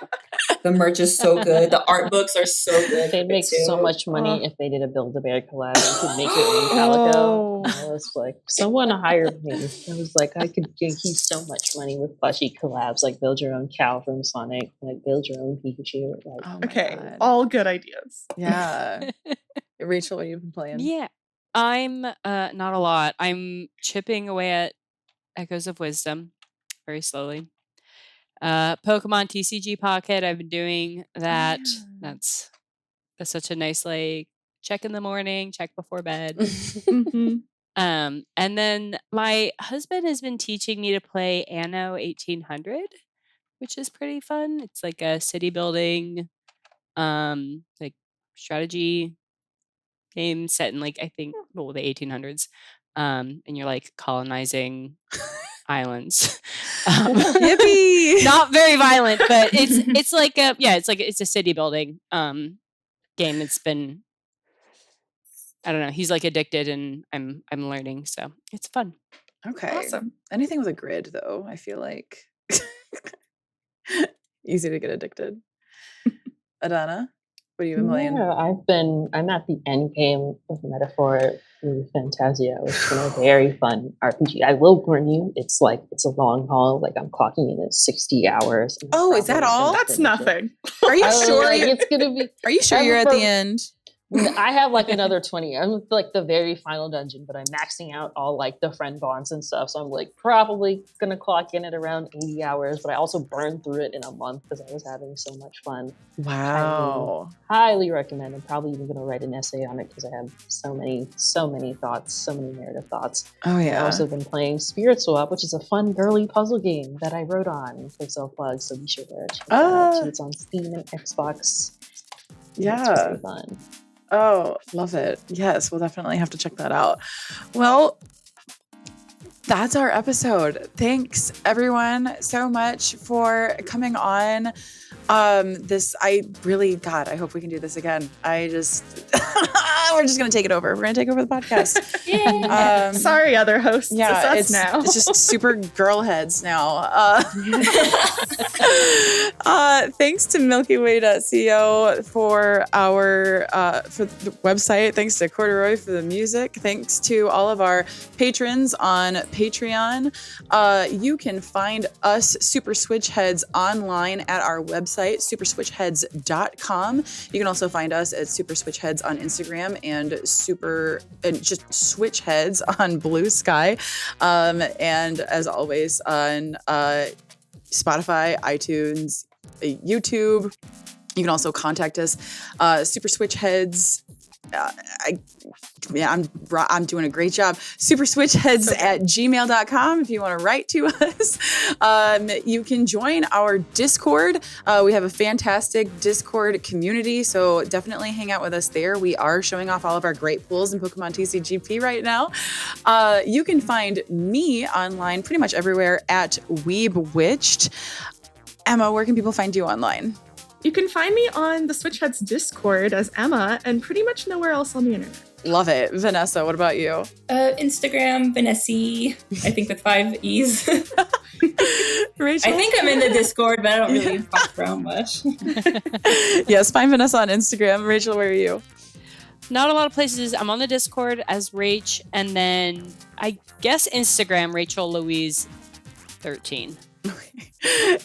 The merch is so good. The art books are so good. They'd make so much money if they did a Build-A-Bear collab and could make it in Calico. I was like, someone hired me. I was like, I could keep so much money with plushie collabs, like build your own cow from Sonic, like build your own Pikachu. Like, God. All good ideas. Yeah. Rachel, what have you been playing? Yeah. I'm not a lot. I'm chipping away at Echoes of Wisdom very slowly. Pokemon TCG Pocket, I've been doing that. That's such a nice like check in the morning, check before bed. And then my husband has been teaching me to play Anno 1800, which is pretty fun. It's like a city building like strategy game set in like I think the 1800s. And you're like colonizing islands. Yippee! Not very violent, but it's like it's a city building game. It's been, I don't know, he's like addicted and I'm learning, so it's fun. Okay. Awesome. Anything with a grid though, I feel like easy to get addicted. Adanna, what have you been playing? Yeah, I'm at the end game of Metaphor through Fantasia, which has been a very fun RPG. I will warn you, it's a long haul. Like I'm clocking in at 60 hours. Oh, is that all? That's nothing. Are you sure? It's gonna be. Are you sure you're at the end? I have like another 20. I'm with like the very final dungeon, but I'm maxing out all like the friend bonds and stuff. So I'm like probably gonna clock in at around 80 hours, but I also burned through it in a month because I was having so much fun. Wow. Highly recommend. I'm probably even gonna write an essay on it because I have so many thoughts, so many narrative thoughts. Oh yeah. I've also been playing Spirit Swap, which is a fun girly puzzle game that I wrote on for self-plug, so be sure to check it out. It's on Steam and Xbox. Yeah. It's really fun. Oh, love it. Yes, we'll definitely have to check that out. Well, that's our episode. Thanks everyone so much for coming on. I hope we can do this again. We're just going to take it over. We're going to take over the podcast. Sorry, other hosts. Yeah, it's now. It's just super girl heads now. Thanks to MilkyWay.co for for the website. Thanks to Corduroy for the music. Thanks to all of our patrons on Patreon. You can find us Super Switch Headz online at our website, superswitchheadz.com. You can also find us at Super Switch Headz on Instagram and just Switch Headz on Blue Sky. And as always on Spotify, iTunes, YouTube. You can also contact us. Super Switch Headz. I'm doing a great job. Super Switch Headz at gmail.com if you want to write to us. You can join our Discord. We have a fantastic Discord community, so definitely hang out with us there. We are showing off all of our great pools in Pokemon TCGP right now. You can find me online pretty much everywhere at Weebwitched. Emma, where can people find you online? You can find me on the Switch Headz Discord as Emma and pretty much nowhere else on the internet. Love it. Vanessa, what about you? Instagram, Vanessa, I think with 5 E's. Rachel? I think I'm in the Discord, but I don't really pop around much. Yes, find Vanessa on Instagram. Rachel, where are you? Not a lot of places. I'm on the Discord as Rach, and then I guess Instagram, Rachel Louise 13.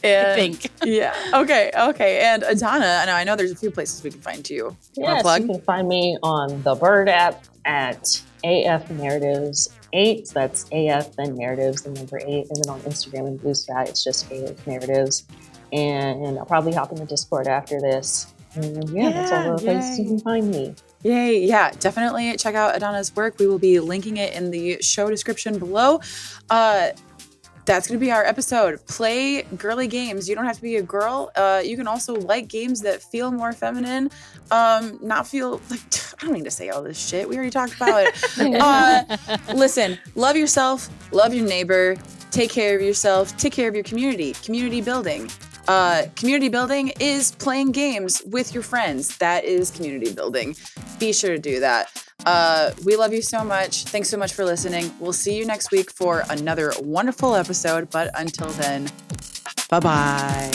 And, I think. Yeah. Okay. And Adanna, I know there's a few places we can find you. Yes, you can find me on the Bird app at AF Narratives 8. That's AF then Narratives, the number 8. And then on Instagram and Blue Sky, it's just AF Narratives. And I'll probably hop in the Discord after this. And that's all the places you can find me. Yay. Yeah, definitely check out Adanna's work. We will be linking it in the show description below. That's going to be our episode. Play girly games. You don't have to be a girl. You can also like games that feel more feminine. Not feel like, I don't need to say all this shit. We already talked about it. Listen, love yourself, love your neighbor, take care of yourself, take care of your community. Community building. Community building is playing games with your friends. That is community building. Be sure to do that. We love you so much. Thanks so much for listening. We'll see you next week for another wonderful episode. But until then, bye-bye.